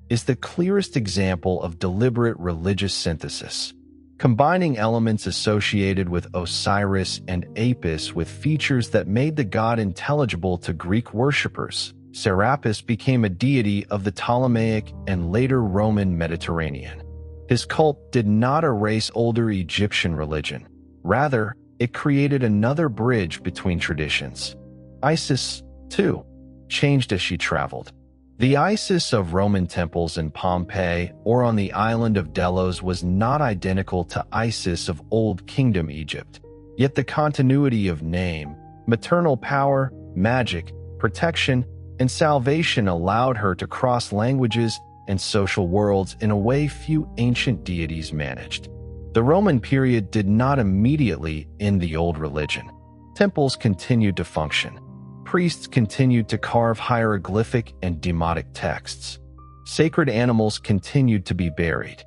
Speaker 1: is the clearest example of deliberate religious synthesis. Combining elements associated with Osiris and Apis with features that made the god intelligible to Greek worshippers, Serapis became a deity of the Ptolemaic and later Roman Mediterranean. His cult did not erase older Egyptian religion. Rather, it created another bridge between traditions. Isis, too, changed as she traveled. The Isis of Roman temples in Pompeii or on the island of Delos was not identical to Isis of Old Kingdom Egypt. Yet the continuity of name, maternal power, magic, protection, and salvation allowed her to cross languages and social worlds in a way few ancient deities managed. The Roman period did not immediately end the old religion. Temples continued to function. Priests continued to carve hieroglyphic and demotic texts. Sacred animals continued to be buried.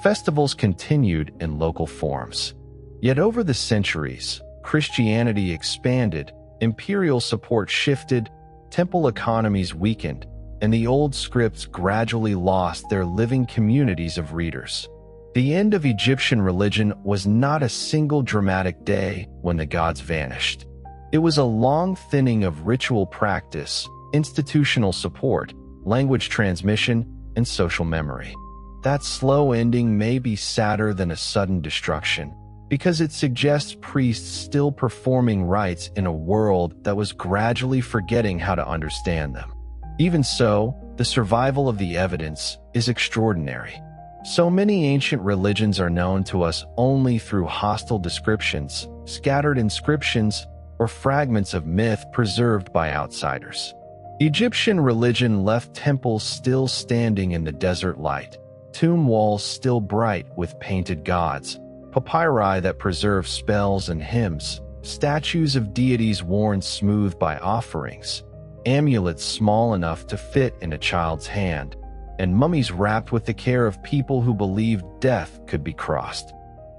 Speaker 1: Festivals continued in local forms. Yet over the centuries, Christianity expanded, imperial support shifted, temple economies weakened, and the old scripts gradually lost their living communities of readers. The end of Egyptian religion was not a single dramatic day when the gods vanished. It was a long thinning of ritual practice, institutional support, language transmission, and social memory. That slow ending may be sadder than a sudden destruction, because it suggests priests still performing rites in a world that was gradually forgetting how to understand them. Even so, the survival of the evidence is extraordinary. So many ancient religions are known to us only through hostile descriptions, scattered inscriptions, or fragments of myth preserved by outsiders. Egyptian religion left temples still standing in the desert light, tomb walls still bright with painted gods, papyri that preserve spells and hymns, statues of deities worn smooth by offerings, amulets small enough to fit in a child's hand, and mummies wrapped with the care of people who believed death could be crossed.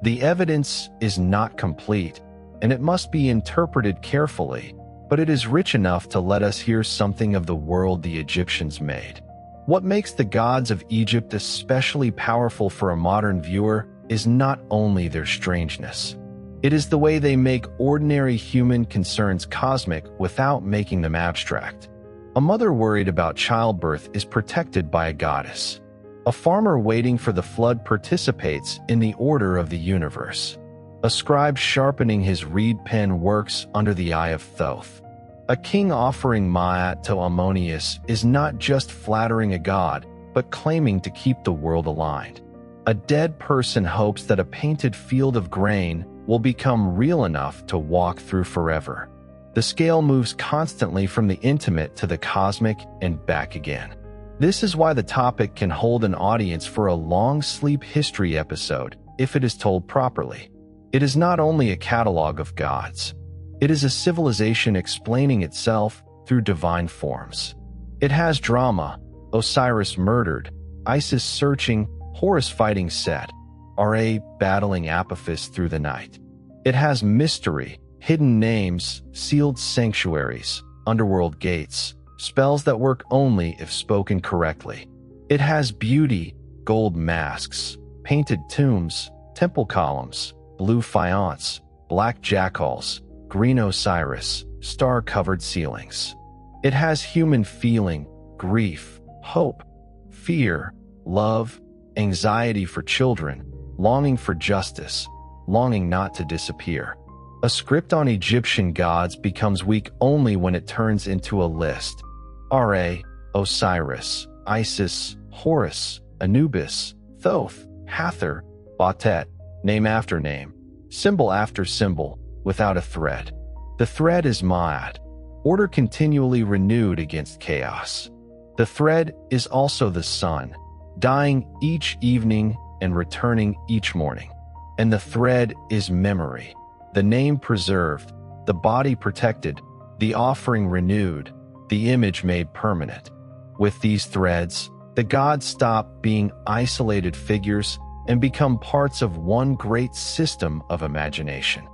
Speaker 1: The evidence is not complete, and it must be interpreted carefully, but it is rich enough to let us hear something of the world the Egyptians made. What makes the gods of Egypt especially powerful for a modern viewer is not only their strangeness. It is the way they make ordinary human concerns cosmic without making them abstract. A mother worried about childbirth is protected by a goddess. A farmer waiting for the flood participates in the order of the universe. A scribe sharpening his reed pen works under the eye of Thoth. A king offering Ma'at to Ammonius is not just flattering a god, but claiming to keep the world aligned. A dead person hopes that a painted field of grain will become real enough to walk through forever. The scale moves constantly from the intimate to the cosmic and back again. This is why the topic can hold an audience for a long sleep history episode if it is told properly. It is not only a catalog of gods. It is a civilization explaining itself through divine forms. It has drama, Osiris murdered, Isis searching, Horus fighting Set, Ra battling Apophis through the night. It has mystery, hidden names, sealed sanctuaries, underworld gates, spells that work only if spoken correctly. It has beauty, gold masks, painted tombs, temple columns, blue faience, black jackals, green Osiris, star-covered ceilings. It has human feeling, grief, hope, fear, love, anxiety for children, longing for justice, longing not to disappear. A script on Egyptian gods becomes weak only when it turns into a list. Ra, Osiris, Isis, Horus, Anubis, Thoth, Hathor, Batet, name after name, symbol after symbol, without a thread. The thread is Ma'at, order continually renewed against chaos. The thread is also the sun, dying each evening and returning each morning. And the thread is memory, the name preserved, the body protected, the offering renewed, the image made permanent. With these threads, the gods stop being isolated figures and become parts of one great system of imagination.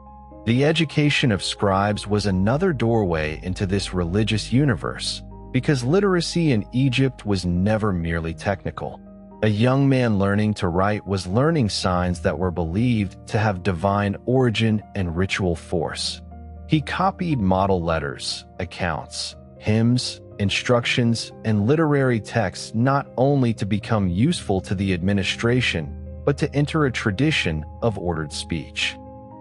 Speaker 1: The education of scribes was another doorway into this religious universe, because literacy in Egypt was never merely technical. A young man learning to write was learning signs that were believed to have divine origin and ritual force. He copied model letters, accounts, hymns, instructions, and literary texts not only to become useful to the administration, but to enter a tradition of ordered speech.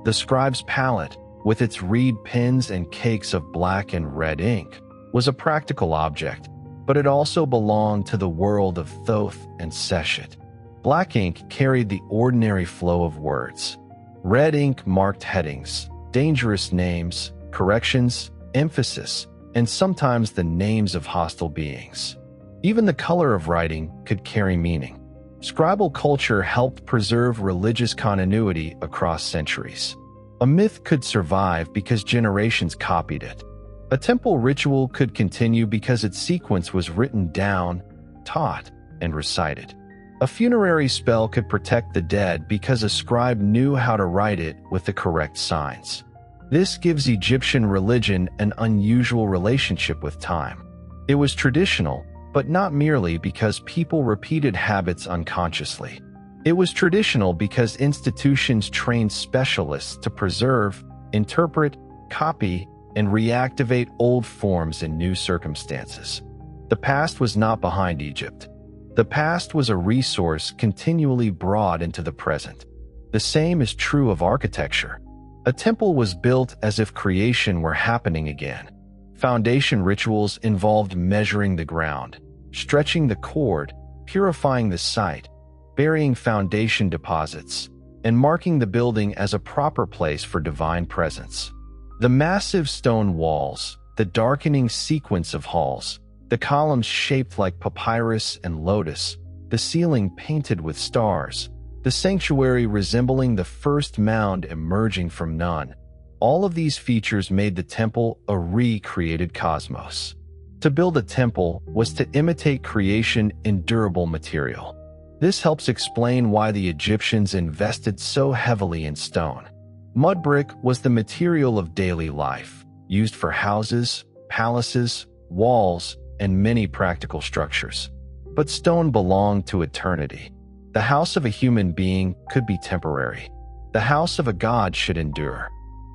Speaker 1: The scribe's palette, with its reed pens and cakes of black and red ink, was a practical object, but it also belonged to the world of Thoth and Seshet. Black ink carried the ordinary flow of words. Red ink marked headings, dangerous names, corrections, emphasis, and sometimes the names of hostile beings. Even the color of writing could carry meaning. Scribal culture helped preserve religious continuity across centuries. A myth could survive because generations copied it. A temple ritual could continue because its sequence was written down, taught, and recited. A funerary spell could protect the dead because a scribe knew how to write it with the correct signs. This gives Egyptian religion an unusual relationship with time. It was traditional, but not merely because people repeated habits unconsciously. It was traditional because institutions trained specialists to preserve, interpret, copy, and reactivate old forms in new circumstances. The past was not behind Egypt. The past was a resource continually brought into the present. The same is true of architecture. A temple was built as if creation were happening again. Foundation rituals involved measuring the ground, stretching the cord, purifying the site, burying foundation deposits, and marking the building as a proper place for divine presence. The massive stone walls, the darkening sequence of halls, the columns shaped like papyrus and lotus, the ceiling painted with stars, the sanctuary resembling the first mound emerging from none. All of these features made the temple a recreated cosmos. To build a temple was to imitate creation in durable material. This helps explain why the Egyptians invested so heavily in stone. Mud brick was the material of daily life, used for houses, palaces, walls, and many practical structures. But stone belonged to eternity. The house of a human being could be temporary. The house of a god should endure.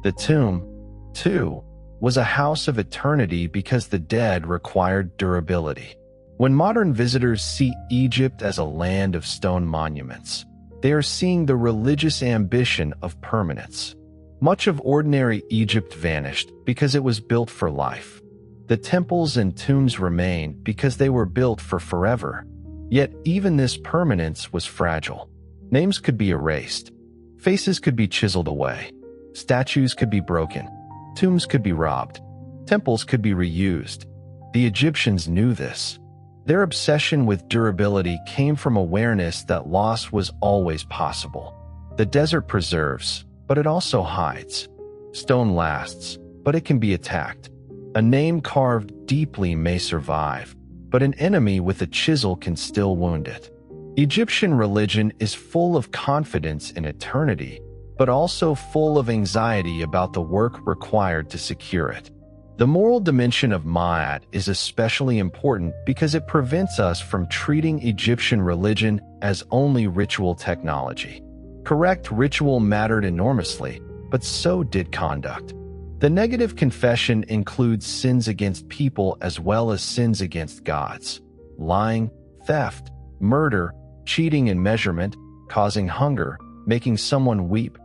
Speaker 1: The tomb, too, was a house of eternity because the dead required durability. When modern visitors see Egypt as a land of stone monuments, they are seeing the religious ambition of permanence. Much of ordinary Egypt vanished because it was built for life. The temples and tombs remain because they were built for forever. Yet even this permanence was fragile. Names could be erased. Faces could be chiseled away. Statues could be broken. Tombs could be robbed. Temples could be reused. The Egyptians knew this. Their obsession with durability came from awareness that loss was always possible. The desert preserves, but it also hides. Stone lasts, but it can be attacked. A name carved deeply may survive, but an enemy with a chisel can still wound it. Egyptian religion is full of confidence in eternity, but also full of anxiety about the work required to secure it. The moral dimension of Ma'at is especially important because it prevents us from treating Egyptian religion as only ritual technology. Correct ritual mattered enormously, but so did conduct. The negative confession includes sins against people as well as sins against gods. Lying, theft, murder, cheating in measurement, causing hunger, making someone weep,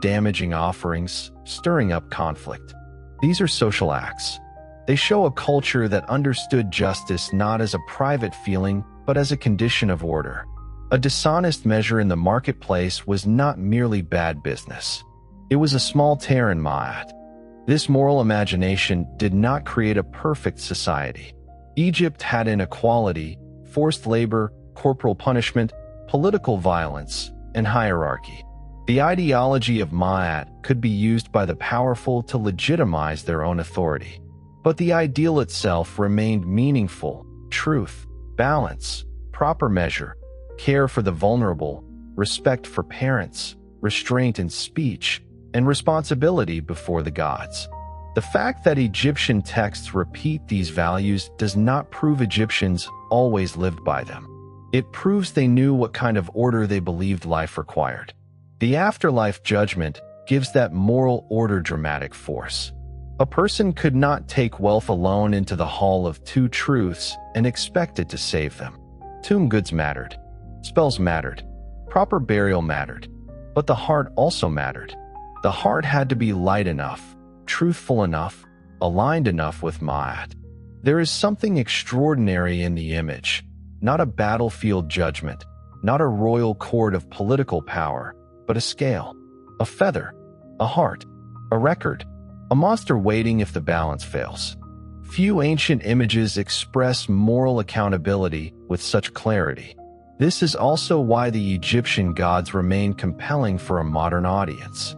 Speaker 1: damaging offerings, stirring up conflict. These are social acts. They show a culture that understood justice not as a private feeling, but as a condition of order. A dishonest measure in the marketplace was not merely bad business. It was a small tear in Ma'at. This moral imagination did not create a perfect society. Egypt had inequality, forced labor, corporal punishment, political violence, and hierarchy. The ideology of Ma'at could be used by the powerful to legitimize their own authority. But the ideal itself remained meaningful: truth, balance, proper measure, care for the vulnerable, respect for parents, restraint in speech, and responsibility before the gods. The fact that Egyptian texts repeat these values does not prove Egyptians always lived by them. It proves they knew what kind of order they believed life required. The afterlife judgment gives that moral order dramatic force. A person could not take wealth alone into the hall of two truths and expect it to save them. Tomb goods mattered. Spells mattered. Proper burial mattered. But the heart also mattered. The heart had to be light enough, truthful enough, aligned enough with Ma'at. There is something extraordinary in the image, not a battlefield judgment, not a royal court of political power, but a scale, a feather, a heart, a record, a monster waiting if the balance fails. Few ancient images express moral accountability with such clarity. This is also why the Egyptian gods remain compelling for a modern audience.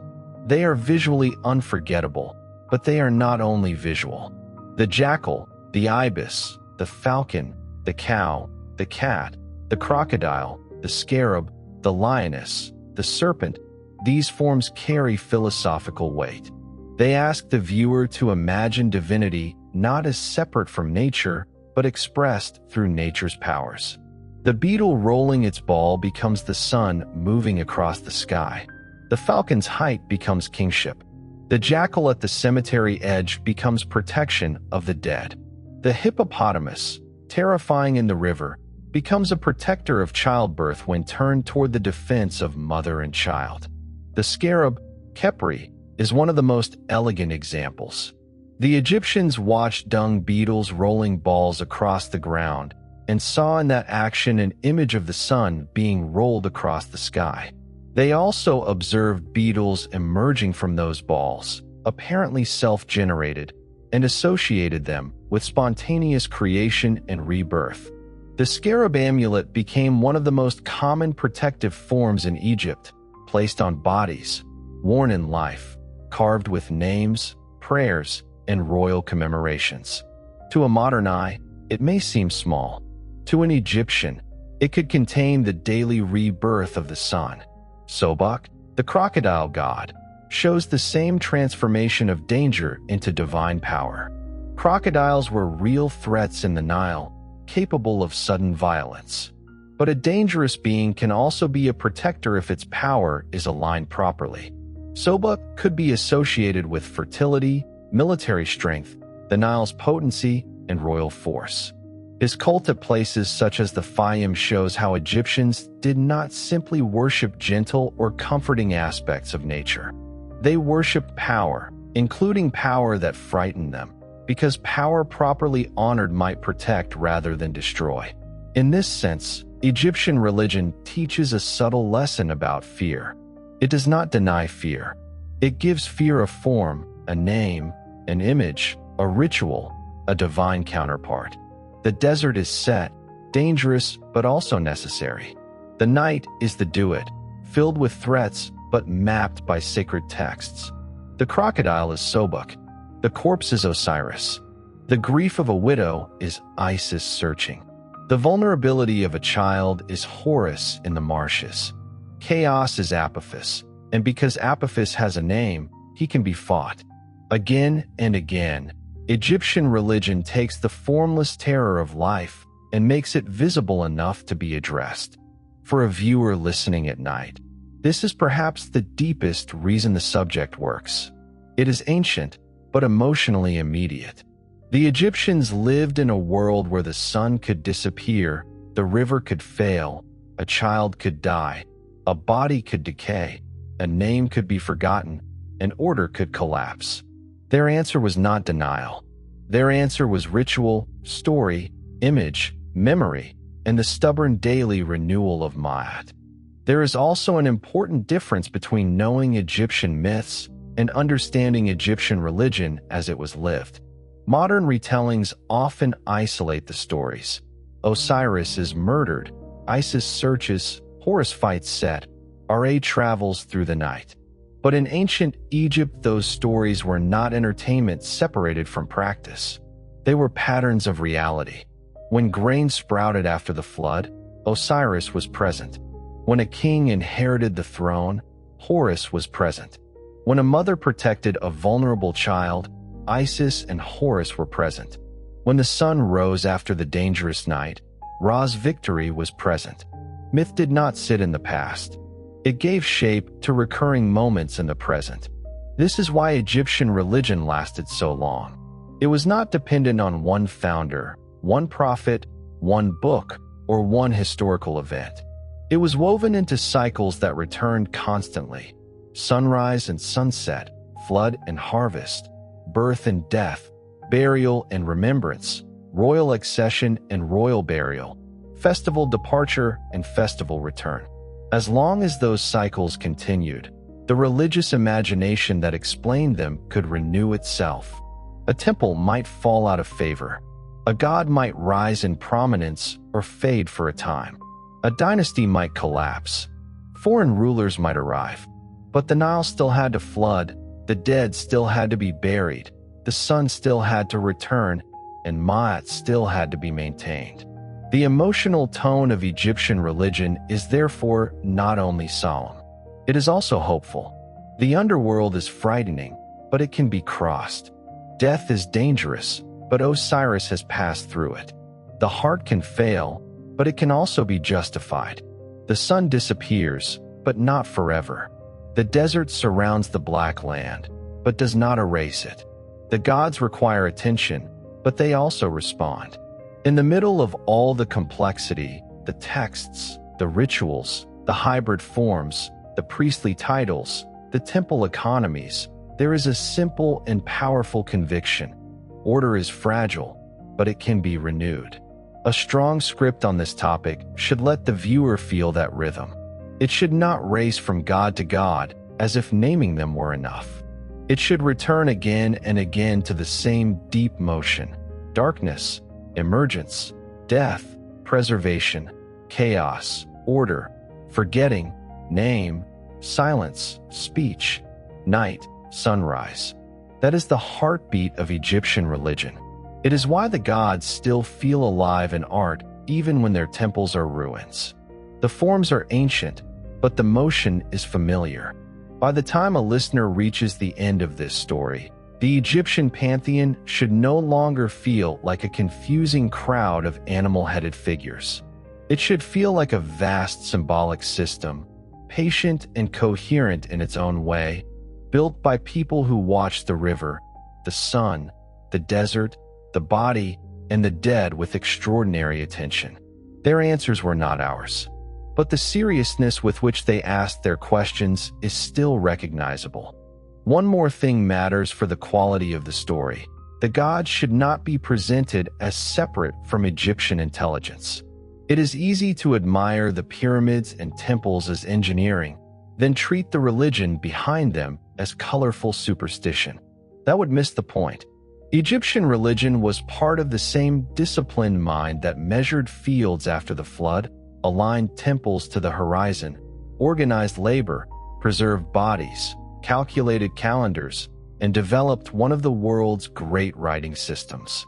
Speaker 1: They are visually unforgettable, but they are not only visual. The jackal, the ibis, the falcon, the cow, the cat, the crocodile, the scarab, the lioness, the serpent, these forms carry philosophical weight. They ask the viewer to imagine divinity not as separate from nature, but expressed through nature's powers. The beetle rolling its ball becomes the sun moving across the sky. The falcon's height becomes kingship. The jackal at the cemetery edge becomes protection of the dead. The hippopotamus, terrifying in the river, becomes a protector of childbirth when turned toward the defense of mother and child. The scarab, Khepri, is one of the most elegant examples. The Egyptians watched dung beetles rolling balls across the ground and saw in that action an image of the sun being rolled across the sky. They also observed beetles emerging from those balls, apparently self-generated, and associated them with spontaneous creation and rebirth. The scarab amulet became one of the most common protective forms in Egypt, placed on bodies, worn in life, carved with names, prayers, and royal commemorations. To a modern eye, it may seem small. To an Egyptian, it could contain the daily rebirth of the sun. Sobek, the crocodile god, shows the same transformation of danger into divine power. Crocodiles were real threats in the Nile, capable of sudden violence. But a dangerous being can also be a protector if its power is aligned properly. Sobuk could be associated with fertility, military strength, the Nile's potency, and royal force. His cult at places such as the Fayum shows how Egyptians did not simply worship gentle or comforting aspects of nature. They worshipped power, including power that frightened them, because power properly honored might protect rather than destroy. In this sense, Egyptian religion teaches a subtle lesson about fear. It does not deny fear. It gives fear a form, a name, an image, a ritual, a divine counterpart. The desert is set, dangerous but also necessary. The night is the duet, filled with threats but mapped by sacred texts. The crocodile is Sobuk. The corpse is Osiris. The grief of a widow is Isis searching. The vulnerability of a child is Horus in the marshes. Chaos is Apophis, and because Apophis has a name, he can be fought. Again and again, Egyptian religion takes the formless terror of life and makes it visible enough to be addressed. For a viewer listening at night, this is perhaps the deepest reason the subject works. It is ancient, but emotionally immediate. The Egyptians lived in a world where the sun could disappear, the river could fail, a child could die, a body could decay, a name could be forgotten, and order could collapse. Their answer was not denial. Their answer was ritual, story, image, memory, and the stubborn daily renewal of Ma'at. There is also an important difference between knowing Egyptian myths and understanding Egyptian religion as it was lived. Modern retellings often isolate the stories. Osiris is murdered, Isis searches, Horus fights Set, Ra travels through the night. But in ancient Egypt, those stories were not entertainment separated from practice. They were patterns of reality. When grain sprouted after the flood, Osiris was present. When a king inherited the throne, Horus was present. When a mother protected a vulnerable child, Isis and Horus were present. When the sun rose after the dangerous night, Ra's victory was present. Myth did not sit in the past. It gave shape to recurring moments in the present. This is why Egyptian religion lasted so long. It was not dependent on one founder, one prophet, one book, or one historical event. It was woven into cycles that returned constantly: sunrise and sunset, flood and harvest, birth and death, burial and remembrance, royal accession and royal burial, festival departure and festival return. As long as those cycles continued, the religious imagination that explained them could renew itself. A temple might fall out of favor. A god might rise in prominence or fade for a time. A dynasty might collapse. Foreign rulers might arrive. But the Nile still had to flood, the dead still had to be buried, the sun still had to return, and Ma'at still had to be maintained. The emotional tone of Egyptian religion is therefore not only solemn, it is also hopeful. The underworld is frightening, but it can be crossed. Death is dangerous, but Osiris has passed through it. The heart can fail, but it can also be justified. The sun disappears, but not forever. The desert surrounds the black land, but does not erase it. The gods require attention, but they also respond. In the middle of all the complexity, the texts, the rituals, the hybrid forms, the priestly titles, the temple economies, there is a simple and powerful conviction. Order is fragile, but it can be renewed. A strong script on this topic should let the viewer feel that rhythm. It should not race from god to god as if naming them were enough. It should return again and again to the same deep motion: darkness, emergence, death, preservation, chaos, order, forgetting, name, silence, speech, night, sunrise. That is the heartbeat of Egyptian religion. It is why the gods still feel alive in art even when their temples are ruins. The forms are ancient, but the motion is familiar. By the time a listener reaches the end of this story, the Egyptian pantheon should no longer feel like a confusing crowd of animal-headed figures. It should feel like a vast symbolic system, patient and coherent in its own way, built by people who watch the river, the sun, the desert, the body, and the dead with extraordinary attention. Their answers were not ours, but the seriousness with which they asked their questions is still recognizable. One more thing matters for the quality of the story. The gods should not be presented as separate from Egyptian intelligence. It is easy to admire the pyramids and temples as engineering, then treat the religion behind them as colorful superstition. That would miss the point. Egyptian religion was part of the same disciplined mind that measured fields after the flood, aligned temples to the horizon, organized labor, preserved bodies, calculated calendars, and developed one of the world's great writing systems.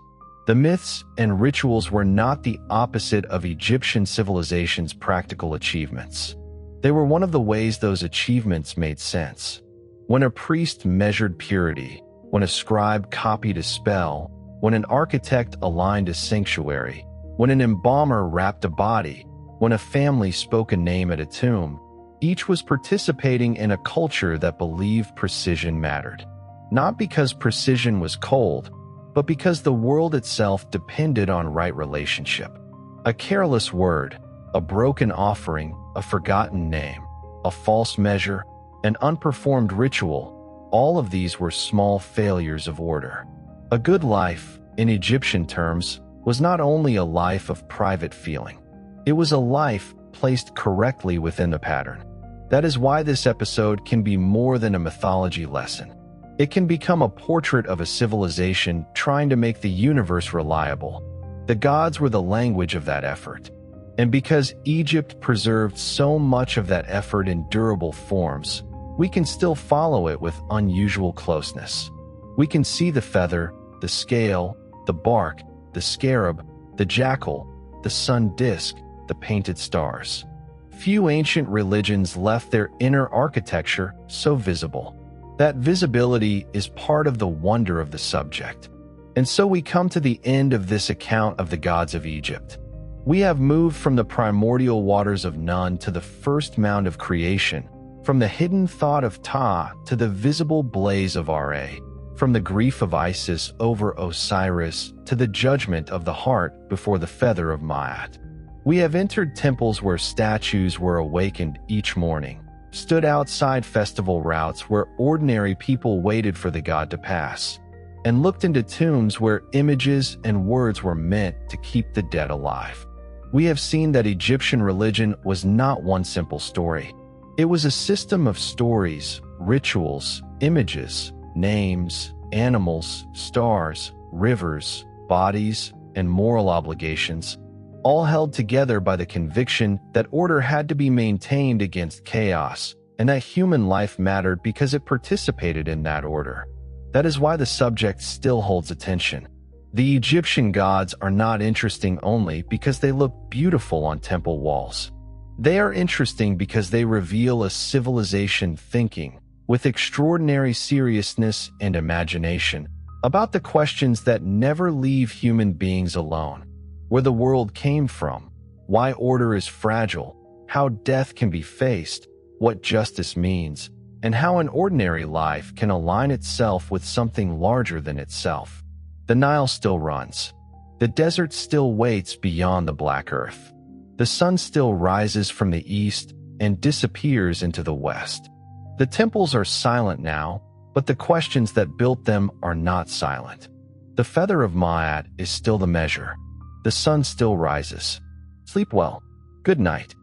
Speaker 1: The myths and rituals were not the opposite of Egyptian civilization's practical achievements. They were one of the ways those achievements made sense. When a priest measured purity, when a scribe copied a spell, when an architect aligned a sanctuary, when an embalmer wrapped a body, when a family spoke a name at a tomb, each was participating in a culture that believed precision mattered. Not because precision was cold, but because the world itself depended on right relationship. A careless word, a broken offering, a forgotten name, a false measure, an unperformed ritual, all of these were small failures of order. A good life, in Egyptian terms, was not only a life of private feeling. It was a life placed correctly within the pattern. That is why this episode can be more than a mythology lesson. It can become a portrait of a civilization trying to make the universe reliable. The gods were the language of that effort. And because Egypt preserved so much of that effort in durable forms, we can still follow it with unusual closeness. We can see the feather, the scale, the bark, the scarab, the jackal, the sun disk, the painted stars. Few ancient religions left their inner architecture so visible. That visibility is part of the wonder of the subject. And so we come to the end of this account of the gods of Egypt. We have moved from the primordial waters of Nun to the first mound of creation, from the hidden thought of Ta to the visible blaze of Ra, from the grief of Isis over Osiris to the judgment of the heart before the feather of Maat. We have entered temples where statues were awakened each morning, stood outside festival routes where ordinary people waited for the god to pass, and looked into tombs where images and words were meant to keep the dead alive. We have seen that Egyptian religion was not one simple story. It was a system of stories, rituals, images, names, animals, stars, rivers, bodies, and moral obligations, all held together by the conviction that order had to be maintained against chaos, and that human life mattered because it participated in that order. That is why the subject still holds attention. The Egyptian gods are not interesting only because they look beautiful on temple walls. They are interesting because they reveal a civilization thinking, with extraordinary seriousness and imagination, about the questions that never leave human beings alone. Where the world came from, why order is fragile, how death can be faced, what justice means, and how an ordinary life can align itself with something larger than itself. The Nile still runs. The desert still waits beyond the black earth. The sun still rises from the east and disappears into the west. The temples are silent now, but the questions that built them are not silent. The feather of Maat is still the measure. The sun still rises. Sleep well. Good night.